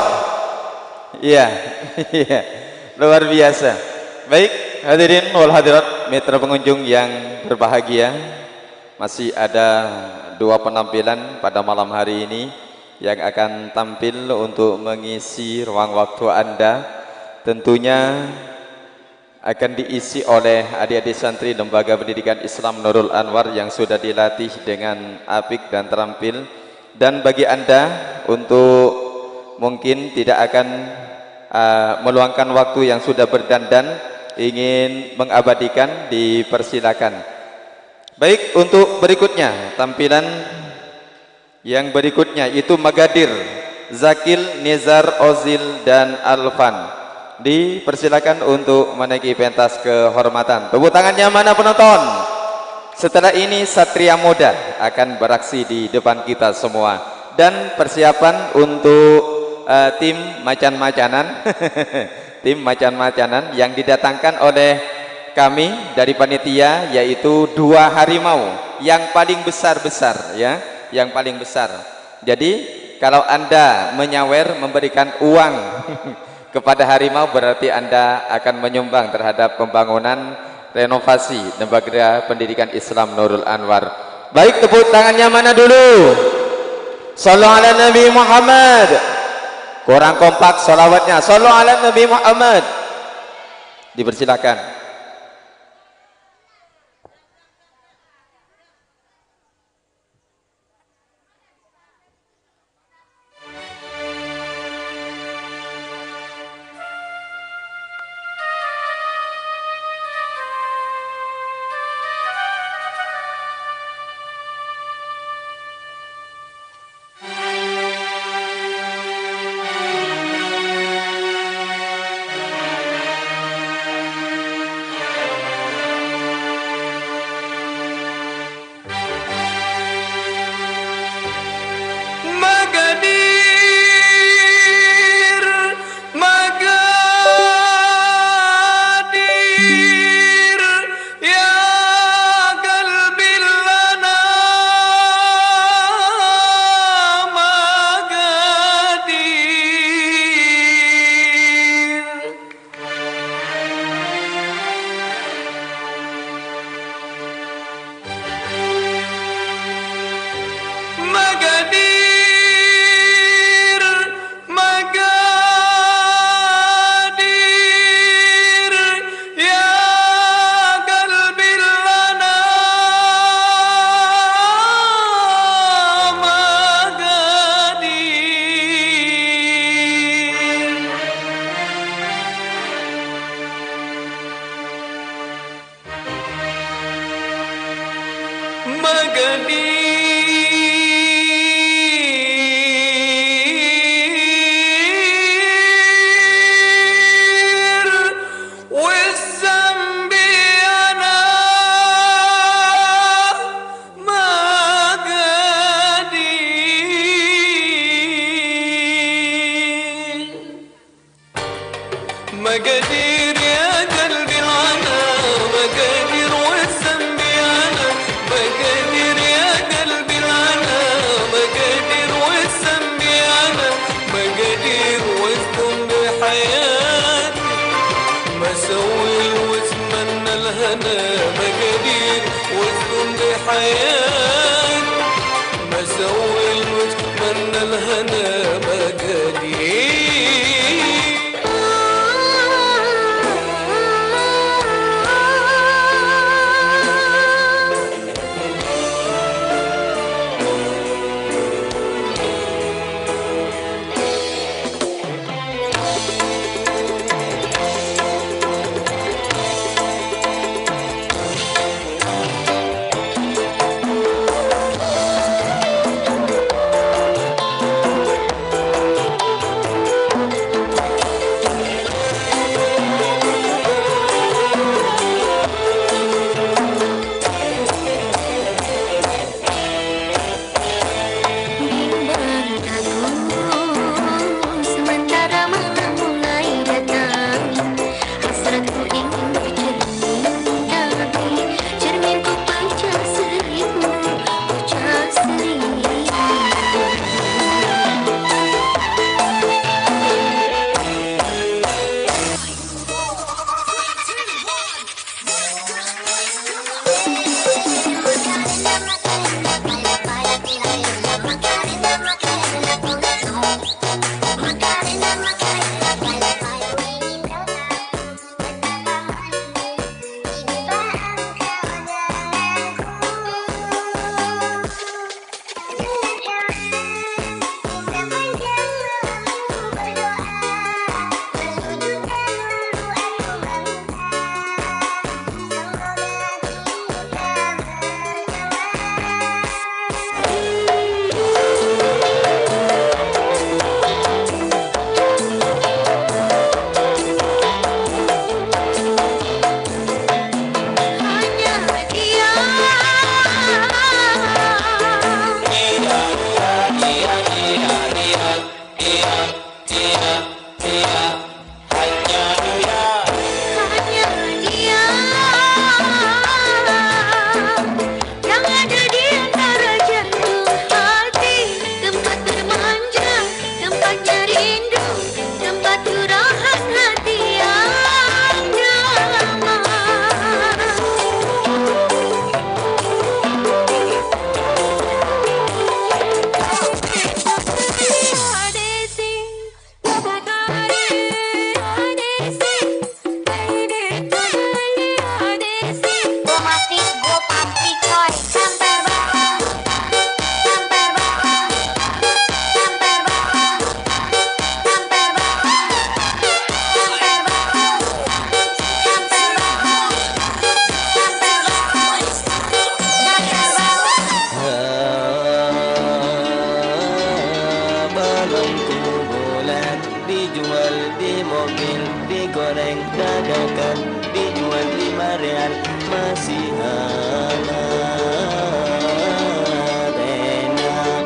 Iya, iya, luar biasa. Baik, hadirin wal hadirat, mitra pengunjung yang berbahagia, masih ada 2 penampilan pada malam hari ini yang akan tampil untuk mengisi ruang waktu Anda. Tentunya akan diisi oleh adik-adik santri Lembaga Pendidikan Islam Nurul Anwar yang sudah dilatih dengan apik dan terampil. Dan bagi Anda untuk mungkin tidak akan meluangkan waktu yang sudah berdandan, ingin mengabadikan, dipersilakan. Baik, untuk berikutnya, tampilan yang berikutnya itu Magadir, Zakil, Nizar, Ozil, dan Alfan. Dipersilakan untuk menaiki pentas kehormatan. Tepuk tangannya mana penonton? Setelah ini Satria Muda akan beraksi di depan kita semua. Dan persiapan untuk tim macan-macanan tim macan-macanan yang didatangkan oleh kami dari panitia, yaitu 2 harimau yang paling besar-besar ya, yang paling besar. Jadi kalau Anda menyawer memberikan uang kepada harimau, berarti Anda akan menyumbang terhadap pembangunan renovasi Lembaga Pendidikan Islam Nurul Anwar. Baik, tepuk tangannya mana dulu? Shallu ala Nabi Muhammad. Kurang kompak salawatnya. Shallu ala Nabi Muhammad. Dipersilakan. مقادير يا قلبي العنا مقادير والذنب انا مقادير يا قلبي العنا مقادير والذنب انا مقادير والذنب حياتي مسوي واتمنى الهنا مقادير والذنب حياتي مسوي واتمنى الهنا مقادير Dia, dia, hanya dia. Hanya dia yang ada di antara jantung hati, tempat bermanja, tempatnya rindu, tempat curahan hati yang damai. Gua mati, gua pasti coy. Sampai bawah, sampai bawah, sampai bawah, sampai bawah, sampai bawah, sampai bawah, sampai bawah, sampai bawah. Balonku bulat dijual di mobil, digoreng dadakan, dijual 5 real, masih hangat enak.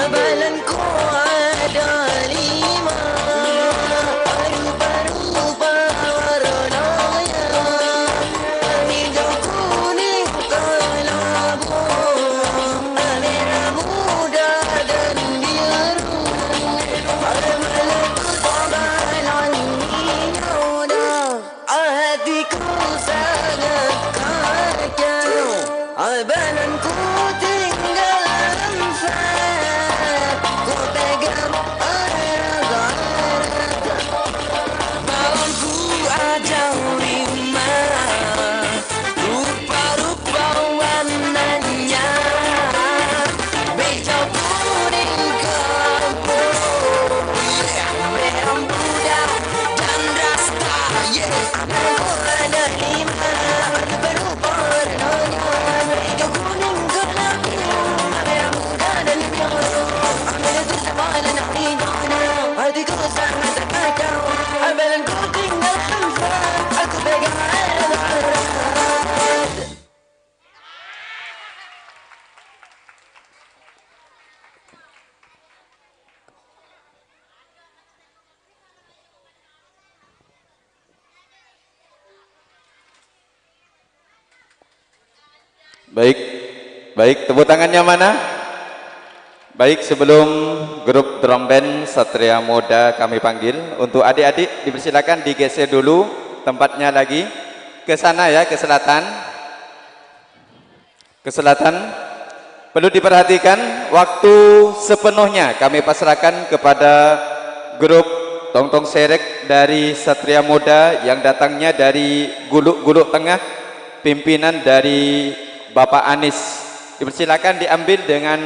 Balanku ada 5, rupa-rupa warnanya, hijau kuning kelabu, merah muda dan biru. Balanku balan hijau, hatiku sangat kacau. Balanku tinggal empat, ku pegang erat-erat. Balanku ada 5, rupa-rupa warnanya, hijau kuning kelabu, merah muda dan rasta. Aku ada 5, rupa-rupa warnanya, hijau kuning kelabu, merah muda dan biru. Balanku sebalan hijau, hatiku sangat kacau. Balanku tinggal empat, aku pegang erat-erat. Baik, baik, tepuk tangannya mana? Baik, sebelum grup drum band Satria Muda kami panggil, untuk adik-adik dipersilakan digeser dulu tempatnya lagi ke sana ya, ke selatan. Ke selatan. Perlu diperhatikan, waktu sepenuhnya kami pasrahkan kepada grup Tong-Tong Serek dari Satria Muda yang datangnya dari Guluk-Guluk Tengah, pimpinan dari Bapak Anis. Dipersilakan diambil dengan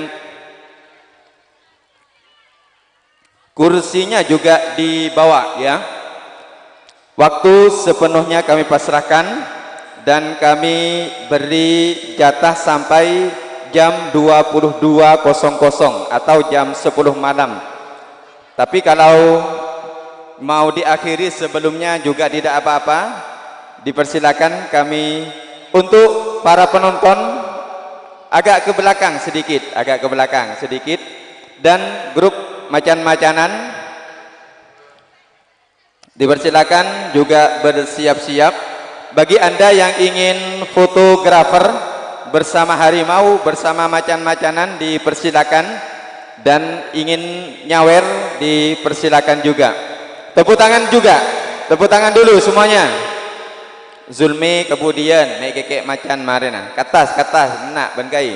kursinya juga dibawa ya. Waktu sepenuhnya kami pasrahkan dan kami beri jatah sampai jam 22.00 atau jam 10 malam. Tapi kalau mau diakhiri sebelumnya juga tidak apa-apa. Dipersilakan kami untuk para penonton agak ke belakang sedikit, dan grup macan-macanan dipersilakan juga bersiap-siap. Bagi Anda yang ingin fotografer bersama harimau, bersama macan-macanan dipersilakan, dan ingin nyawer dipersilakan juga. Tepuk tangan juga, tepuk tangan dulu semuanya. Zulmi kemudian naik kekek macan marina katas nak bengkai.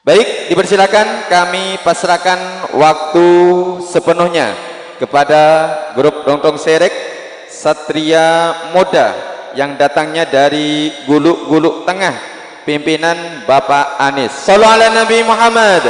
Baik, dipersilakan kami pasrahkan waktu sepenuhnya kepada grup Tong-Tong Serek Satria Muda yang datangnya dari Guluk-Guluk Tengah, pimpinan Bapak Anis. Shallallahu ala Nabi Muhammad.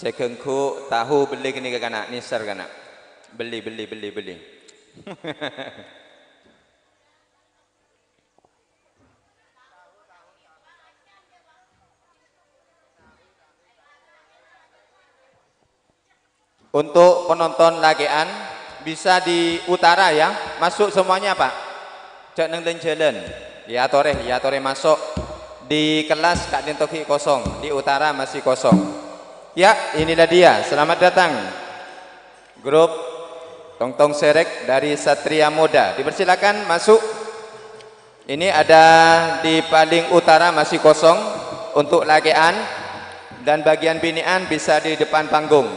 Sekengku tahu beli kini kana nisar kana. Beli. Untuk penonton lagean bisa di utara ya, masuk semuanya Pak. Cek neng jalan. Ya tore masuk. Di kelas Kak Dintoki kosong, di utara masih kosong. Ya, inilah dia. Selamat datang. Grup Tongtong Serek dari Satria Muda. Dipersilakan masuk. Ini ada di paling utara masih kosong untuk lagean dan bagian binaan bisa di depan panggung.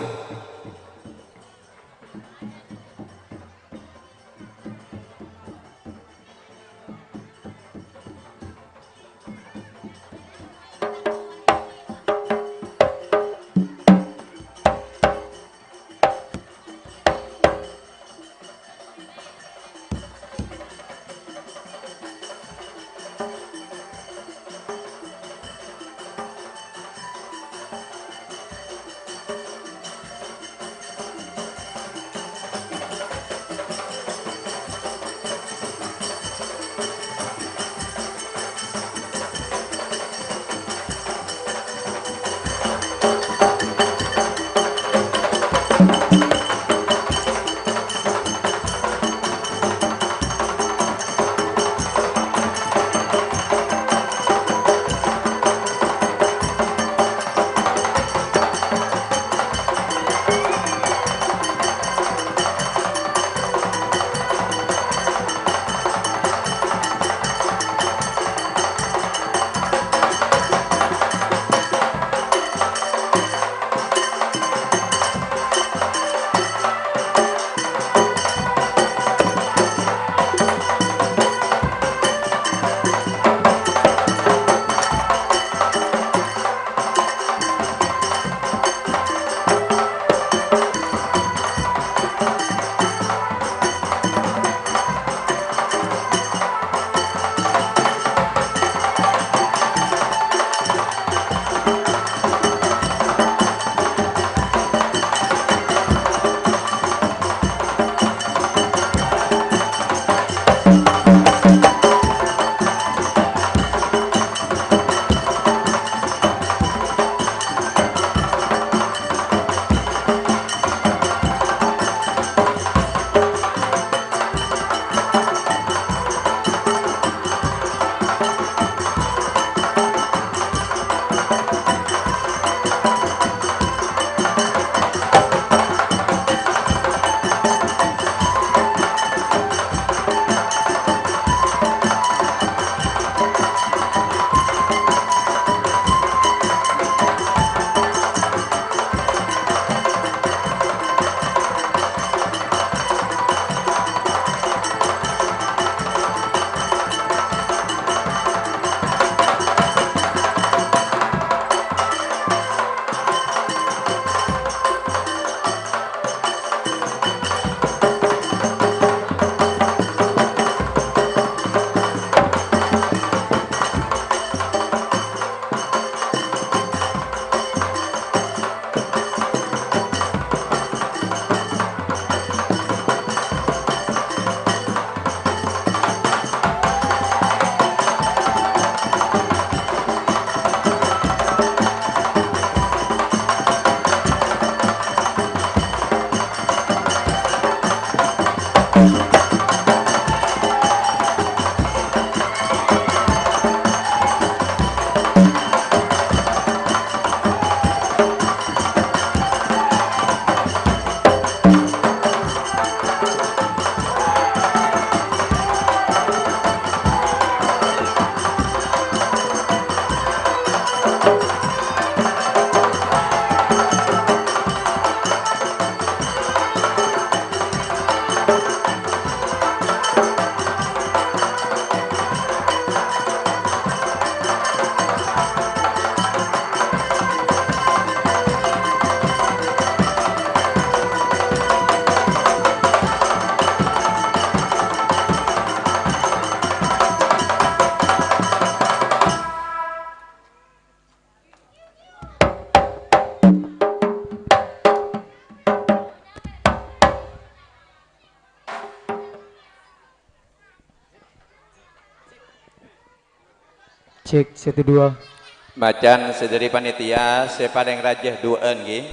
Cek 1 2. Macan sedari panitia saya paling rajah duaan gi.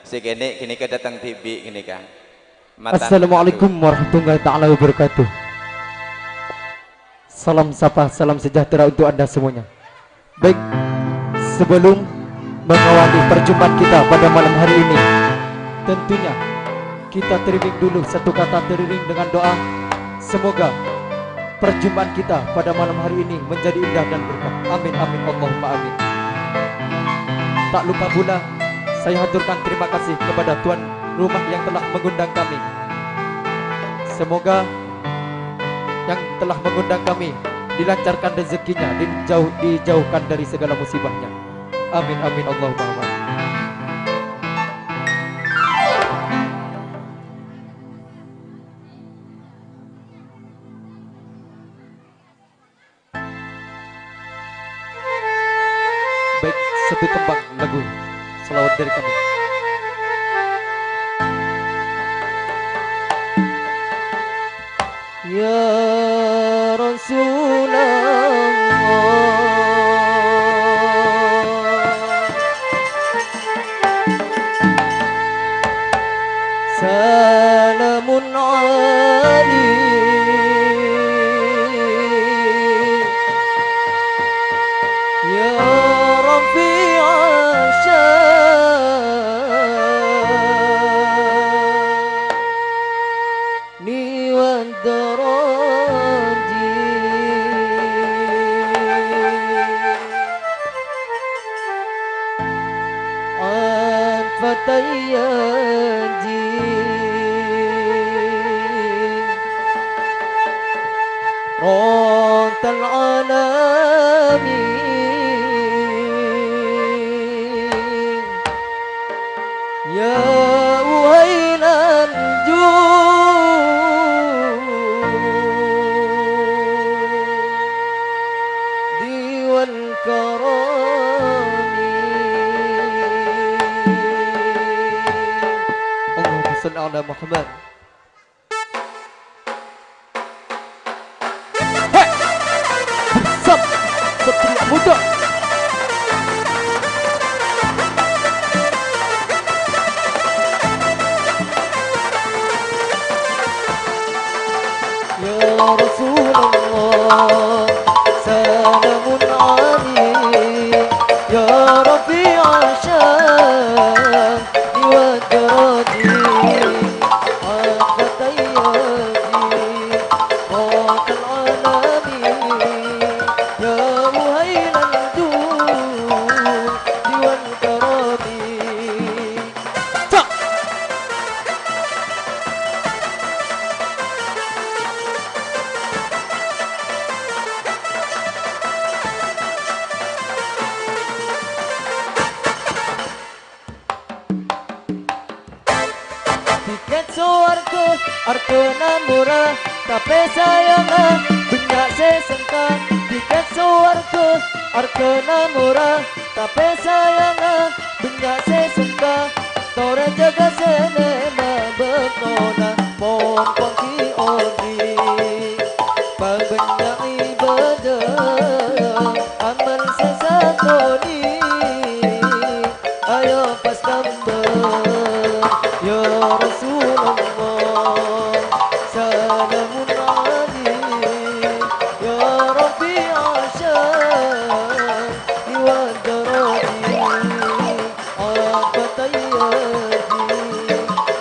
Segini kini ke datang TV gini kan. Assalamualaikum warahmatullahi taala wabarakatuh. Salam sapa, salam sejahtera untuk Anda semuanya. Baik, sebelum mengawali perjumpaan kita pada malam hari ini, tentunya kita teriring dulu satu kata teriring dengan doa. Semoga perjumpaan kita pada malam hari ini menjadi indah dan berkah. Amin amin Allahumma amin. Tak lupa pula saya haturkan terima kasih kepada tuan rumah yang telah mengundang kami. Semoga yang telah mengundang kami dilancarkan rezekinya, dijauhkan dari segala musibahnya. Amin amin Allahumma amin. Baik, satu tembang lagu selawat dari kami. Ya Rasulullah, salamun alaik ya Rafi'a sya'ni wa daraji an fatayyaji rantal alamin ya uhailal judi wal karami. Allahumma shalli ala Muhammad. Bersam Satria Muda. Ya Rasulullah, salamun alaik ya Rafi'a sya'ni wa daraji an fatayyaji qatal alamin ya muhailal judi wal karami. Tiket suarga hargana murah, tapi sayangnya banyak sesengka. Tiket suarga hargana murah, tapi sayangnya banyak sesengka. Tore jaga senema betona pompong ki odi banyak ibadah amal sesakoni. Ayo pas tambah ya Rasulullah, salamun alaik ya Rafi'a sya'ni wa daraji an fatayyaji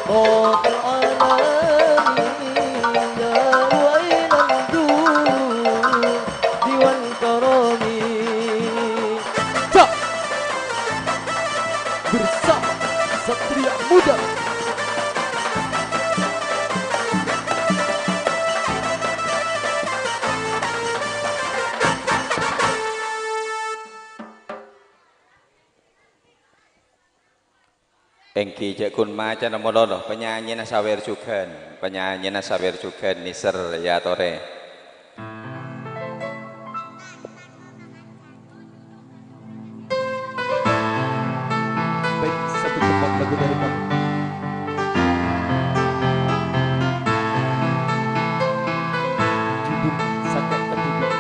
qatal alamin ya wailal judi wal karami. Bersama Satria Muda. Engki je kun macan nomor penyanyi nasawer cukan, penyanyi nasawer cukan niser ya tore. Baik, satu tembang lagu dari kami. Judul Sakit Ketubik.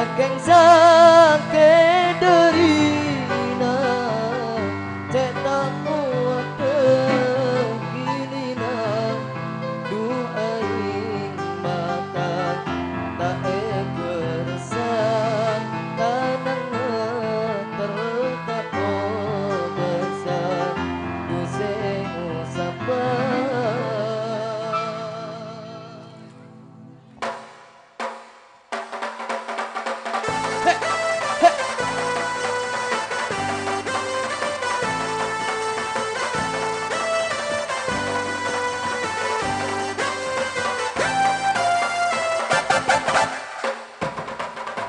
saking sakit derina cek tak kuat kegilina duaing mata tak berasa tanang tertak besar pusing sapa.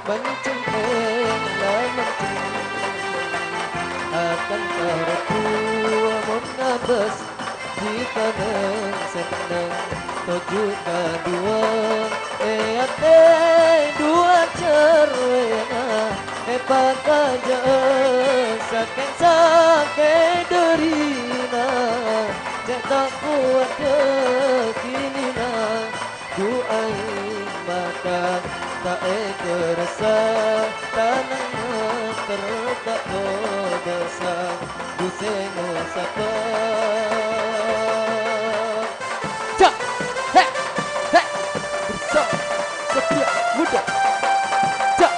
Mencintailah mencintailah akan terbuat menabas jika senang tujuka dua ate dua cerena pakaja saking sakit derina cek tak kuat kinina duaing mata tak terasa tanah tertak besar pusing sapa. Cak he he bersama setiap muda cak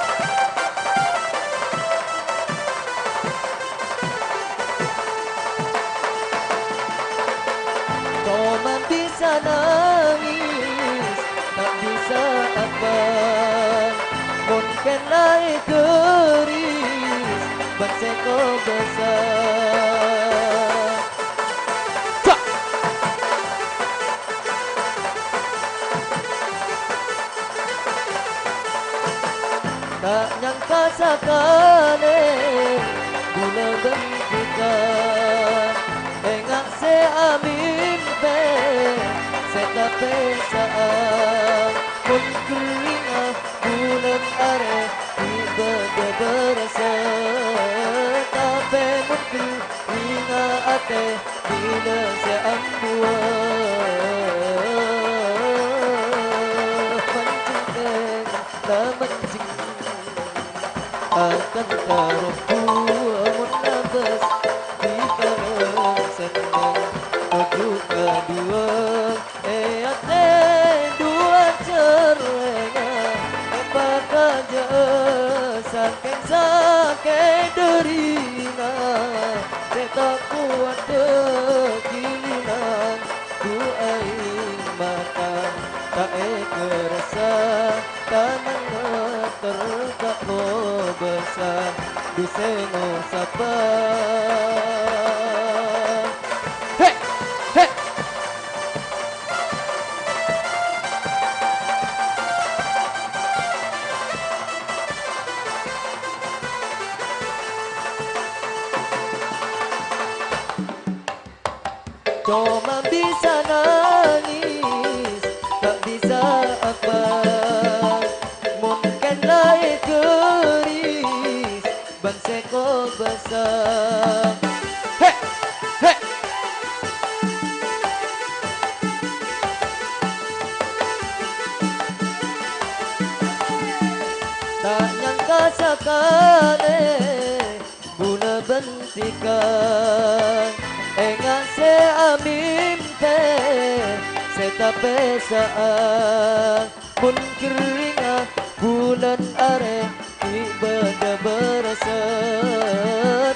cuma bisa nangis tak bisa apa mungkin naik keris bangsa kau besar cak tak nyangka sakane guna bentukan engak se amin pe seta pesaan pun keringat bulan are tiba berasa tapi mungkin ingat ate bila seambua mencintailah tak mencintailah akan terpu menabas jika senang tujuh kedua ate dua cerena pakaja saking sakit derina tak kuat kegilinan duaing mata tak kerasa tanah tertak besar duseng sapa. Hey hey cuma bisa nangis tak bisa apa mungkin naik keris bangsa kau besar. Hey hey tak nyangka sakane guna bentikan enggak se amin te seta pesaan pun keringat bulan are tiba berasa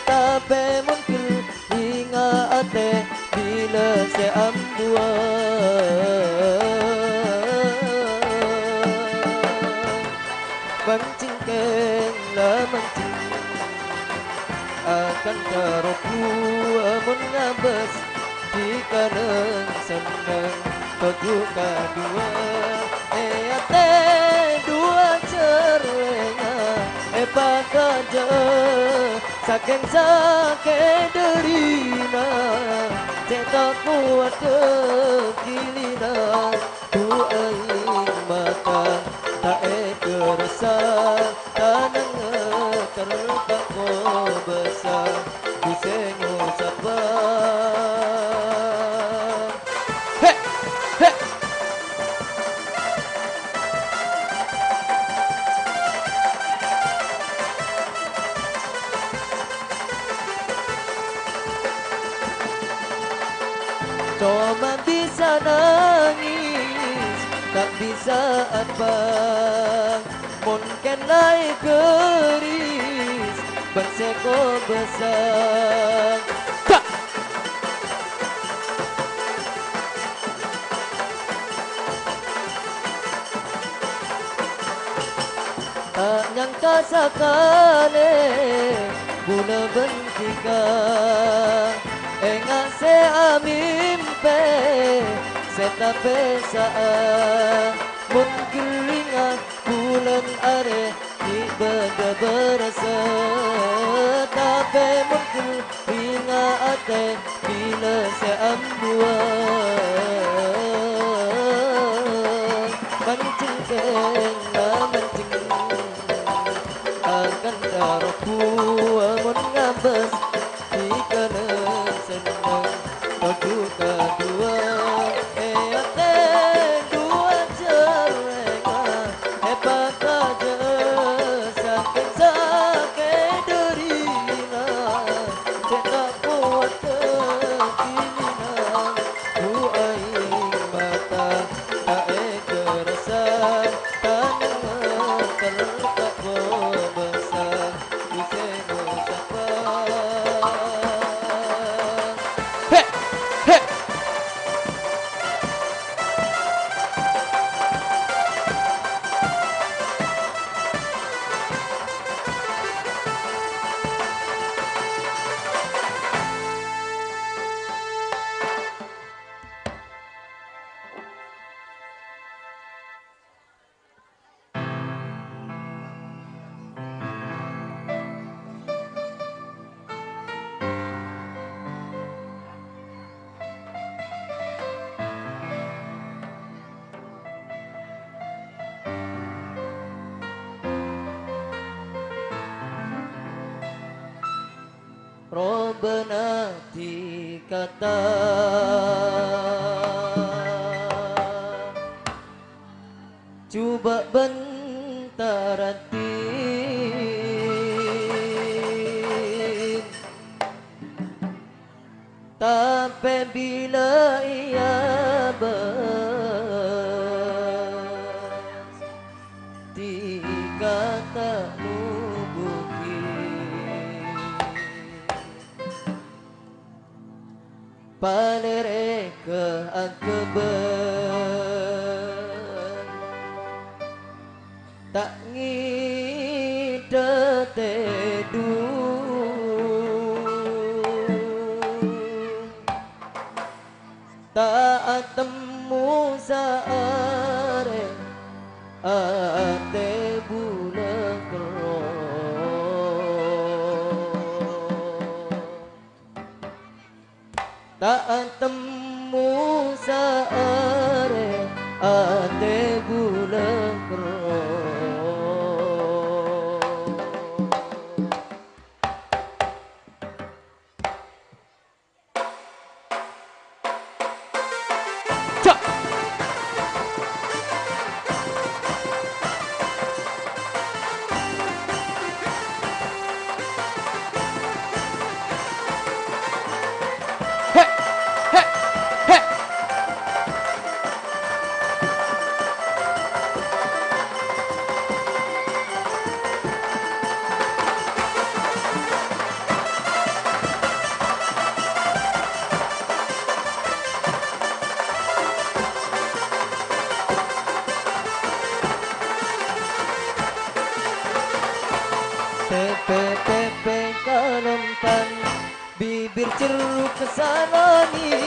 tapi mungkin ingat ate bila se ambua mencintailah mencintailah akan terpu menabas jika senang tujuh kedua ate dua cerena pakaja saking sakit derina cek tak kuat kegilina duaing mata tak terasa tanah tertak besar pusing sapa. Hey hey bisa abang mungkin lai keris berseko besar tak tak nyangka sakale guna bentika engak se amimpe setape saa mun keringa bulan are di benda berasa tapi mun keringa ate bila se ambuan mancing kena mancing akan darahku mun ngabas di kanan senang duka dua ate dua jerengga epaka je sakit sakit derina cetak kuat kekinian ku aing mata tak kerasan tanah terletak besar ku seno sapa Robana ti kata cuba bentar hati tapi bila ia ti kata palere ke akeben tak ngide tedu tak temu saare ate bulan tak temu saare ate bulan tepe kalontan bibir ceruk kesanani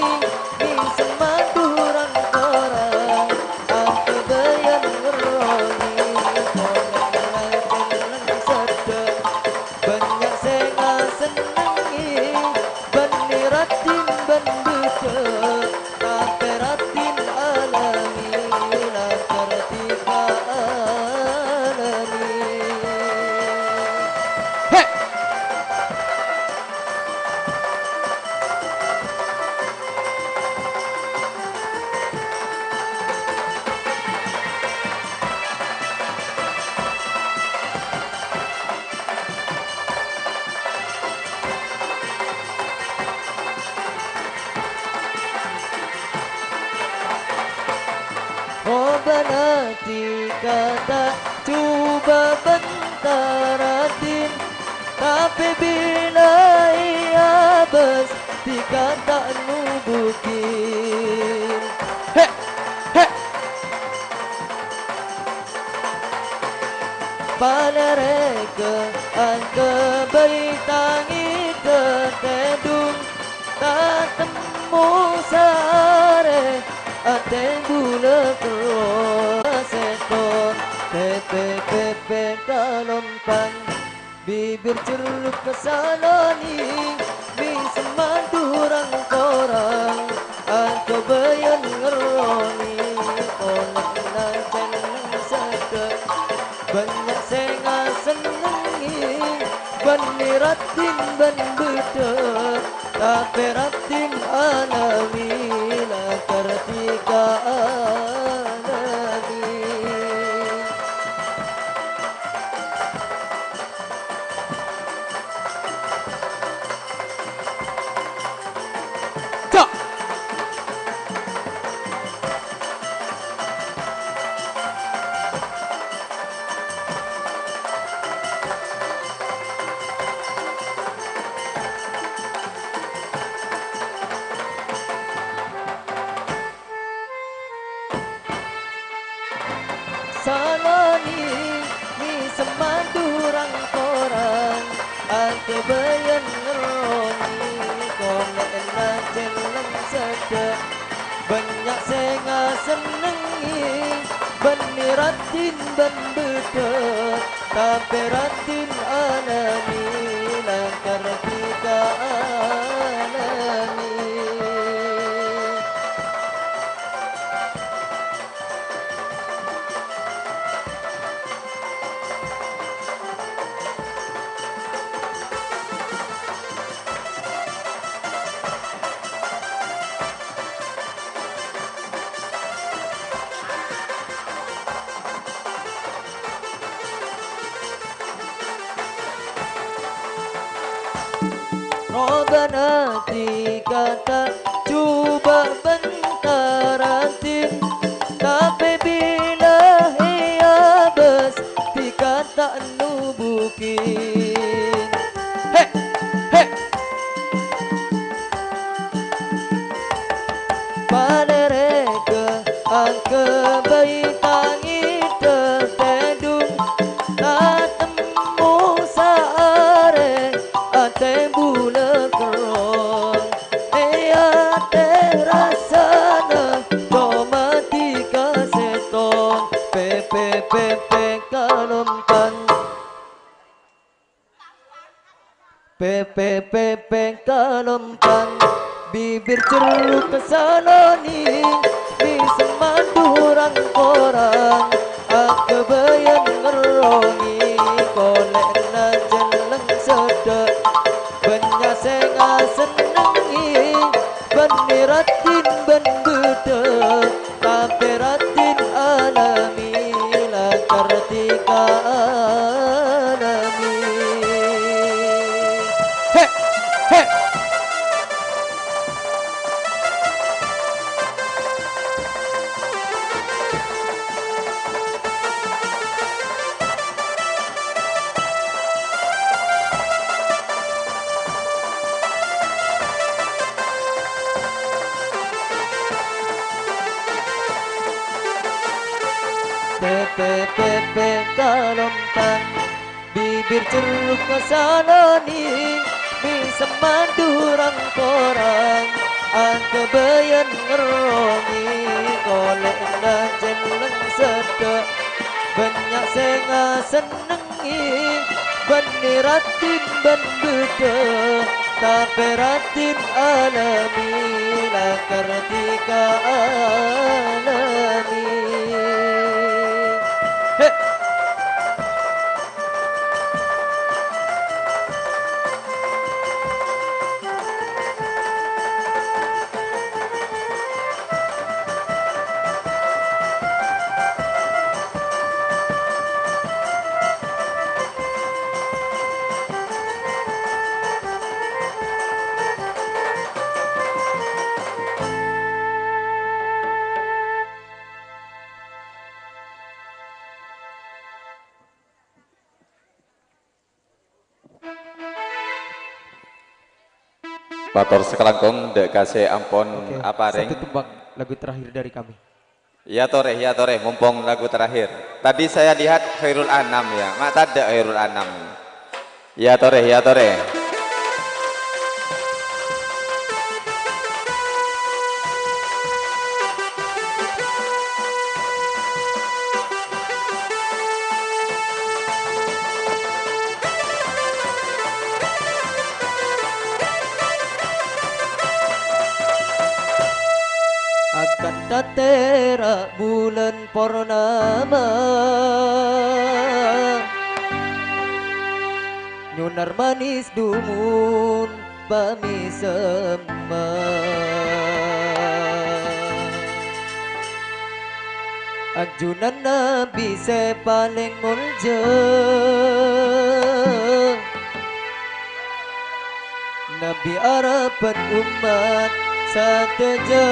di semanduran orang aku bayan ngeroni orang lain sedek banyak senga senengi baniratin bandudek taperatin alami lakartika alami Robanati kata coba bentar hati, tapi bila ia pasti kata nubukin. He, he. Palereke angke baitangi ketedung, tak temu sare ate bula terus setor pepe kalompan bibir ceruk kesalani bisa mandurang korang aku bayan ngeroni onak nanten sedek banyak senga senengi baniratin ban bedek tapi ratin alami la kartika alami. Tak salani ni semandurang korang aku bayan ngeroni kona enak jalan sedek banyak senga senengi baniratin ban bedek tapi ratin alami langkar kita alami. Robanati kata coba bentar hati, tapi bila ia pasti kata nubukin. He, he. Palereke angke baitangi tertedung, tak temu sare ate bula kerong ate rasana domati kaseton pepe kalompan pepe kalompan bibir ceruk kesalani bisa mandurang korang aku bayan ngerongi kolek na jeleng sedek banyak senga senengi baniratin ban bedek tapi ratin alami la kartika alami. He, he. Pepe kalompan bibir ceruk kesalani bisa mandurang korang aku bayan ngerongi kolek na jeleng sedek banyak senga senengi baniratin ban bedek tapi ratin alami la kartika alami. He. Bator sekelangkung dek kasih ampun Oke, apa ring. satu tumbang lagu terakhir dari kami. Ya tore, mumpung lagu terakhir. Tadi saya lihat Khairul Anam ya, mak tada Khairul Anam. Ya tore. Akan tatera bulan purnama, nyunar manis dumun pamisema. Anjunan Nabi se paling mulja, Nabi harapan umat sateja.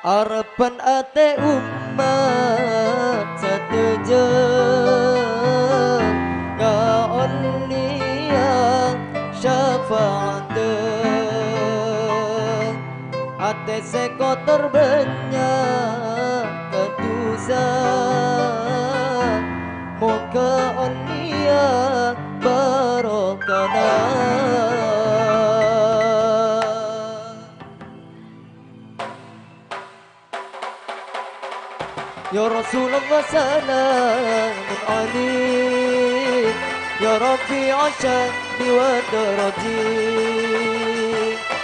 Harapan ate umat sateja, gaon liang syafaat ate sekotor banyak ketusa, moga onia barokana. Ya Rasulullah salamun alaik, Ya Rabbi asyadi wa daraji,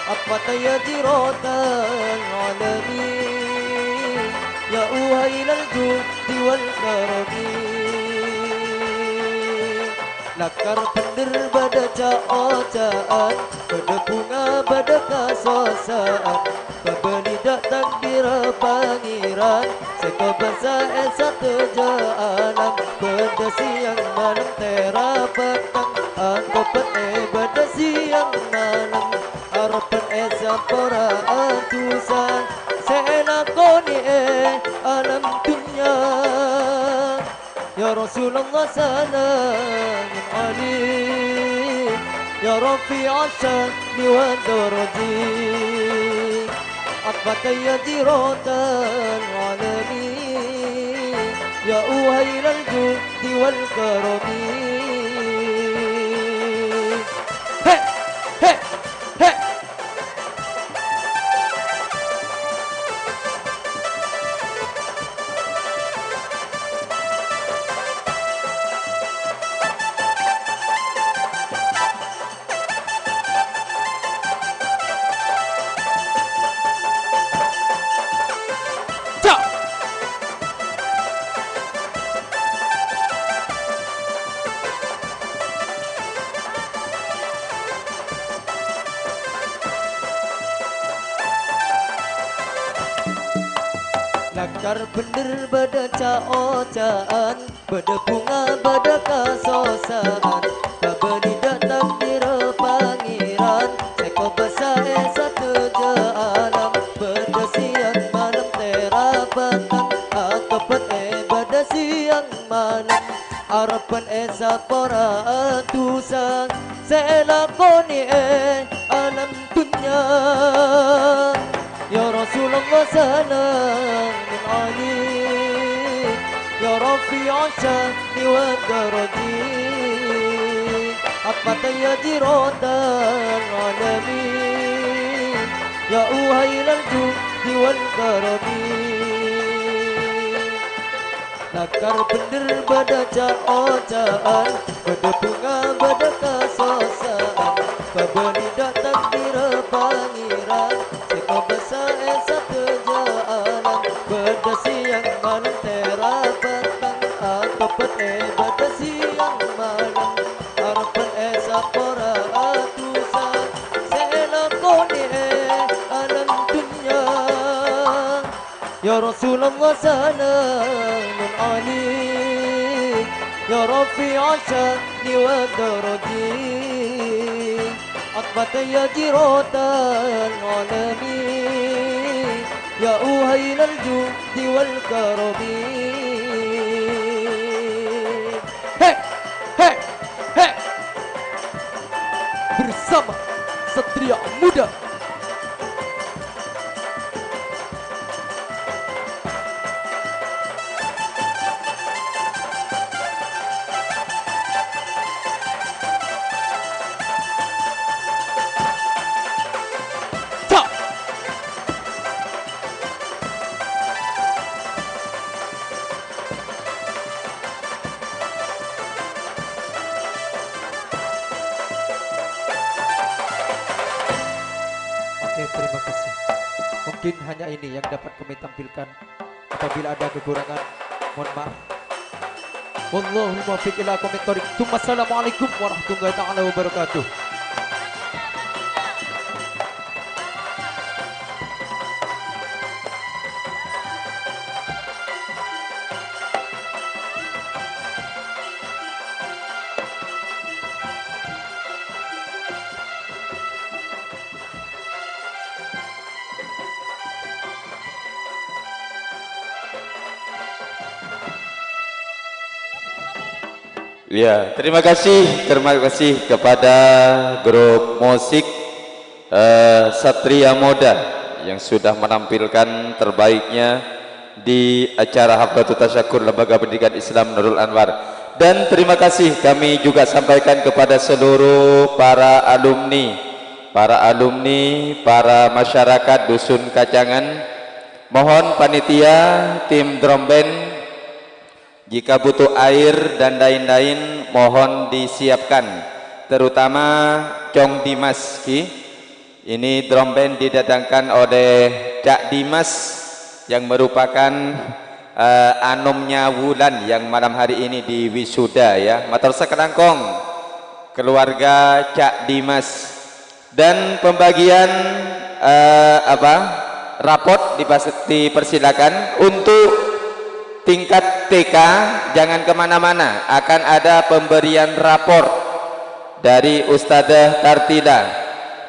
Atfata ya jiratan alamin, Ya uhailal judi wal karami. Lakar pendir pada ca'ocaan, pada bunga pada kasosaan, pembelidak takdir pangeran, seko bahasa satu alam, pada siang malam tera petang, angkopat pada siang malam, harapan pora atusan, senakoni alam dunia. Ya Rasulullah salamun alaik, Ya Rabbi asyadi wa daraji, Atfata ya jiratan alamin, Ya uhailal judi wal karami. Hey, hey, hey. Lakar bener pada ca'ocaan, pada bunga pada kasosaan, babeni datang dira pangeran, seko besar satu alam, pada siang malam tera petang, akapet pada siang malam, harapan pora atusan, selakoni alam dunia. Ya Rasulullah salamun alaik, Ya Rabbi asyadi wa daraji, Atfata ya jiratan alamin, Ya uhailal judi wal karami. Lakar bener pada ca'ocaan, pada bunga pada kasosaan, babeni datang dira pangeran, seko besar satu alam, pada siang malam tera petang, akapet pada siang malam, harapan pora atusan, selakoni alam dunia. Ya Rasulullah salamun alaik, Ya Rabbi asyadi wa daraji, Atfata ya jiratan alamin, Ya uhailal judi wal karami. bersama Satria Muda. Oke, terima kasih. Mungkin hanya ini yang dapat kami tampilkan. Apabila ada kekurangan, mohon maaf. Wallahul muwaffiq ila aqwamit thoriq. Assalamualaikum warahmatullahi taala wabarakatuh. Ya, terima kasih kepada grup musik Satria Muda yang sudah menampilkan terbaiknya di acara Haflatul Tasyakur Lembaga Pendidikan Islam Nurul Anwar. Dan terima kasih kami juga sampaikan kepada seluruh para alumni, para masyarakat Dusun Kacangan. Mohon panitia, tim drum band, jika butuh air dan lain-lain mohon disiapkan, terutama Cong Dimas Ki. Ini drum band didatangkan oleh Cak Dimas yang merupakan anumnya Wulan yang malam hari ini di wisuda ya. Matur sekelangkong keluarga Cak Dimas. Dan pembagian rapot dipersilakan untuk tingkat TK. Jangan kemana-mana, akan ada pemberian rapor dari Ustadzah Tartila.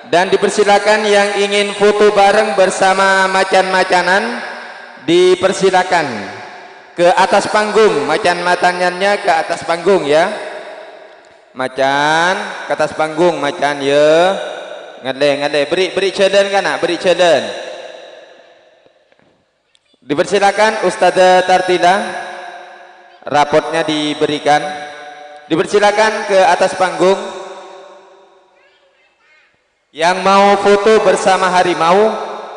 Dan dipersilakan yang ingin foto bareng bersama macan-macanan dipersilakan ke atas panggung. Macan-macanannya ke atas panggung ya, macan ke atas panggung, macan ya. Ngade beri challenge kan, beri challenge. Dipersilakan Ustadzah Tartila, rapotnya diberikan. Dipersilakan ke atas panggung. Yang mau foto bersama harimau,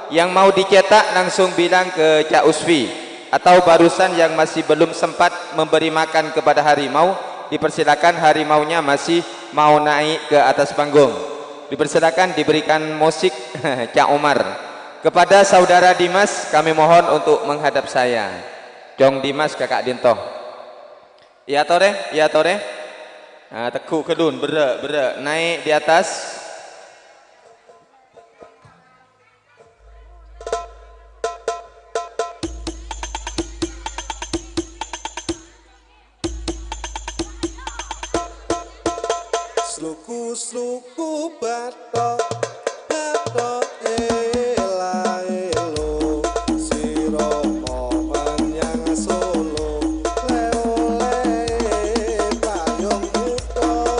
yang mau dicetak langsung bilang ke Cak Usfi. Atau barusan yang masih belum sempat memberi makan kepada harimau, dipersilakan, harimaunya masih mau naik ke atas panggung. Dipersilakan diberikan musik Cak Umar. Kepada saudara Dimas kami mohon untuk menghadap saya. Jong Dimas kakak Dinto. Iya tore, iya tore. Nah, tekuk kedun berak naik di atas. Sluku batok batok ela elo siro momen yang solo leole payung utok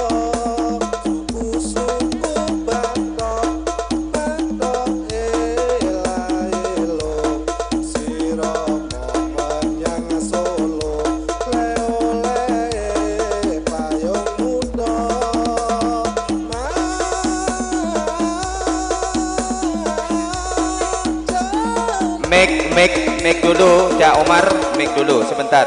suku batok batok ela elo siro momen yang solo leole payung utok. Make dulu Cak Umar, make dulu sebentar.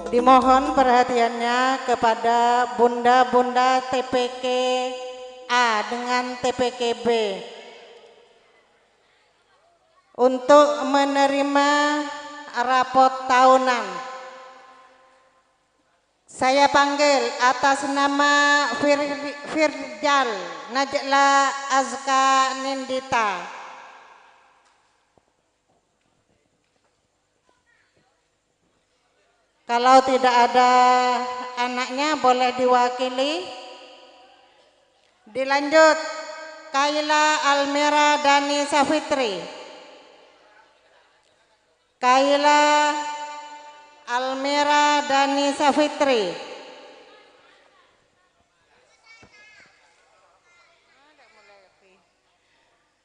Dimohon perhatiannya kepada bunda-bunda TPK A dengan TPK B untuk menerima rapot tahunan. Saya panggil atas nama Firjal Najla Azka Nindita. Kalau tidak ada anaknya boleh diwakili. Dilanjut Kaila Almira Dani Safitri. Kaila Almira Dani Safitri.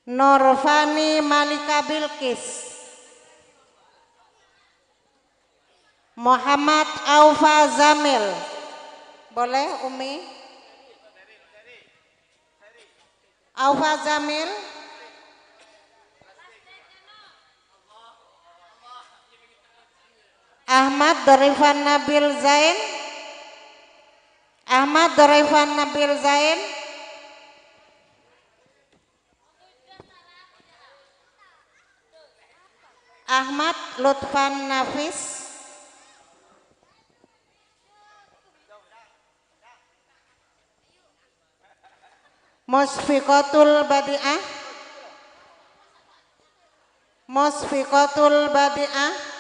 Norfani Malika Bilkis. Muhammad Aufa Zamil. Boleh Umi? Aufa Zamil. Ahmad Dorifan Nabil Zain. Ahmad Dorifan Nabil Zain. Ahmad Lutfan Nafis. Musfiqatul Badi'ah. Musfiqatul Badi'ah.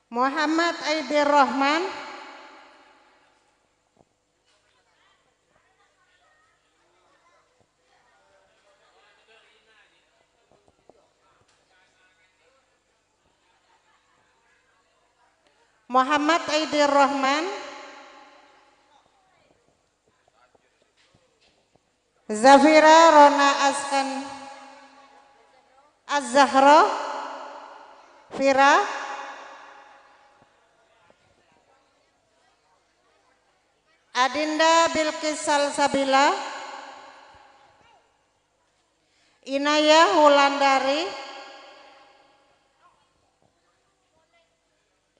Muhammad Aidir Rahman. Muhammad Aidir Rahman. Zafira Rona Askan Az-Zahra Fira. Adinda Bilqis Salsabila. Inayah Wulandari.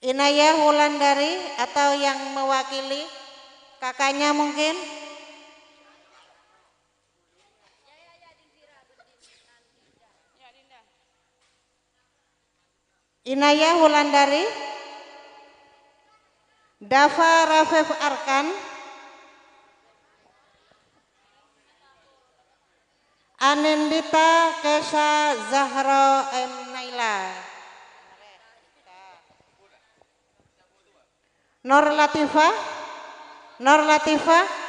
Inayah Wulandari atau yang mewakili kakaknya mungkin. Inayah Wulandari. Dafa Rafif Arkan. Anindita Kesha Zahra M. Naila. Nur Latifah. Nur Latifah.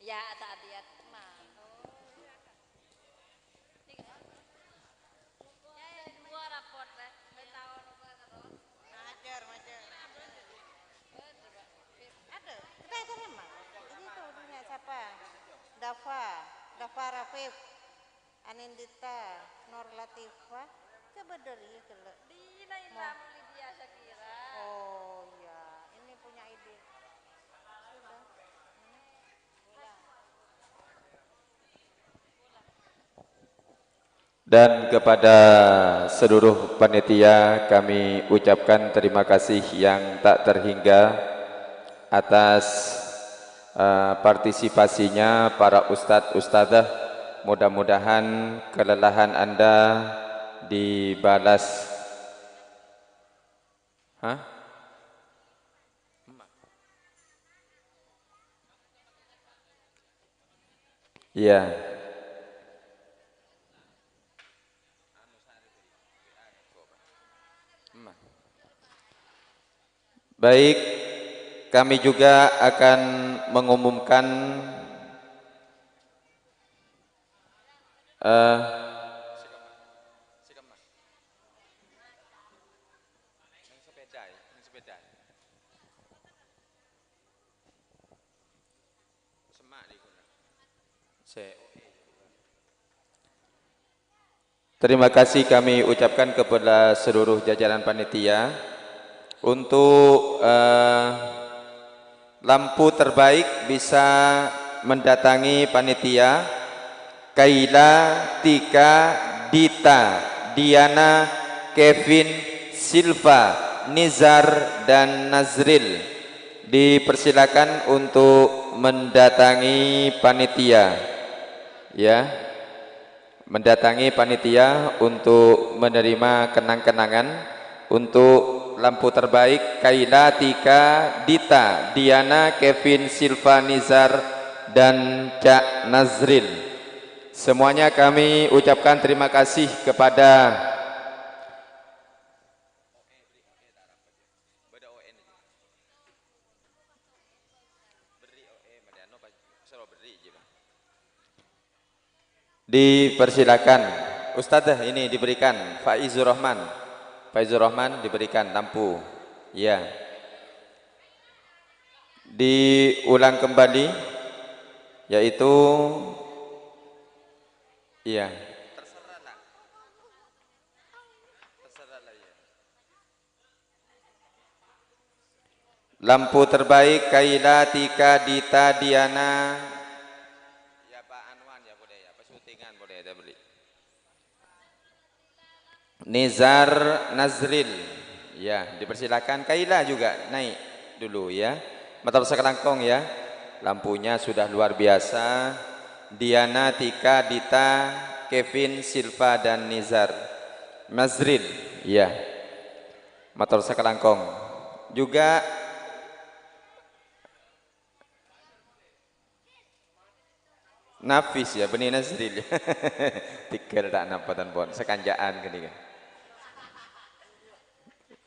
Ya, tak lihat mah. Dua raport deh. Majar. Ada. Kita itu memang. Ini tuh dunia siapa? Dafa Rafif, Anindita, Nur Latifah. Coba dari kelak. Dina Indra Lydia Syakira. Oh ya, ini punya ide. Sudah. Dan kepada seluruh panitia kami ucapkan terima kasih yang tak terhingga atas partisipasinya para ustadz ustadzah. Mudah-mudahan kelelahan Anda dibalas. Iya. Baik, kami juga akan mengumumkan terima kasih kami ucapkan kepada seluruh jajaran panitia. Untuk lampu terbaik bisa mendatangi panitia Kaila, Tika, Dita, Diana, Kevin, Silva, Nizar, dan Nazril. Dipersilakan untuk mendatangi panitia, ya, mendatangi panitia untuk menerima kenang-kenangan. Untuk lampu terbaik Kaila, Tika, Dita, Diana, Kevin, Silva, Nizar, dan Cak Nazril. Semuanya kami ucapkan terima kasih kepada dipersilakan Ustadzah ini diberikan Faizur Rahman diberikan lampu ya, diulang kembali yaitu ya terserahlah ya. Lampu terbaik Kaila Tika Dita Diana ya Pak Anwan ya boleh ya, pesutingan boleh ada beli. Nizar Nazril ya dipersilakan. Kaila juga naik dulu ya, mata sekelangkong ya, lampunya sudah luar biasa. Diana, Tika, Dita, Kevin, Silva dan Nizar Nazril ya, mata sekelangkong juga. Nafis ya, benih Nazril tikir tak napatan pon sekanjaan gini kan.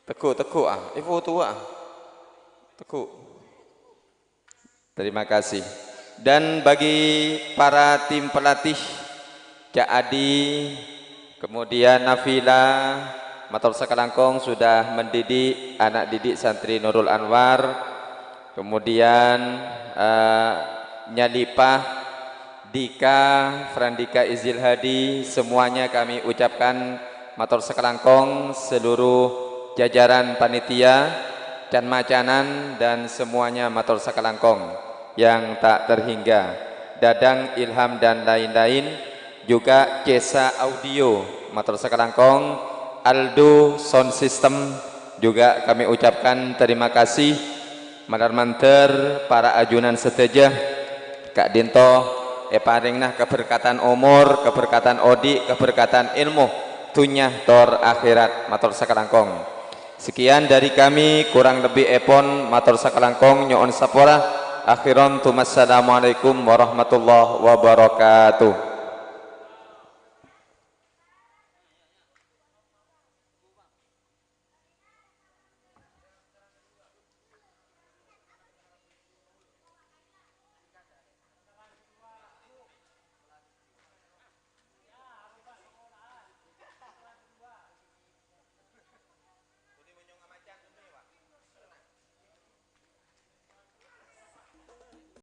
Tekuk ah, ibu tua tekuk. Terima kasih. Dan bagi para tim pelatih Cak Adi, kemudian Nafila, Matur Sekelangkong sudah mendidik anak didik santri Nurul Anwar, kemudian Nyalipah, Dika, Frandika Izil Hadi, semuanya kami ucapkan Matur Sekelangkong, seluruh jajaran panitia dan macanan dan semuanya Matur Sekelangkong yang tak terhingga. Dadang, Ilham dan lain-lain, juga Kesa Audio, Matur Sekelangkong, Aldo Sound System, juga kami ucapkan terima kasih. Mandar-manter para ajunan setejah, Kak Dinto, paringnah keberkatan umur, keberkatan odi, keberkatan ilmu, tunyah tor akhirat, Matur Sekelangkong. Sekian dari kami, kurang lebih epon, Matur Sekelangkong, nyoon sapora. Akhiran tumassalamualaikum warahmatullahi wabarakatuh.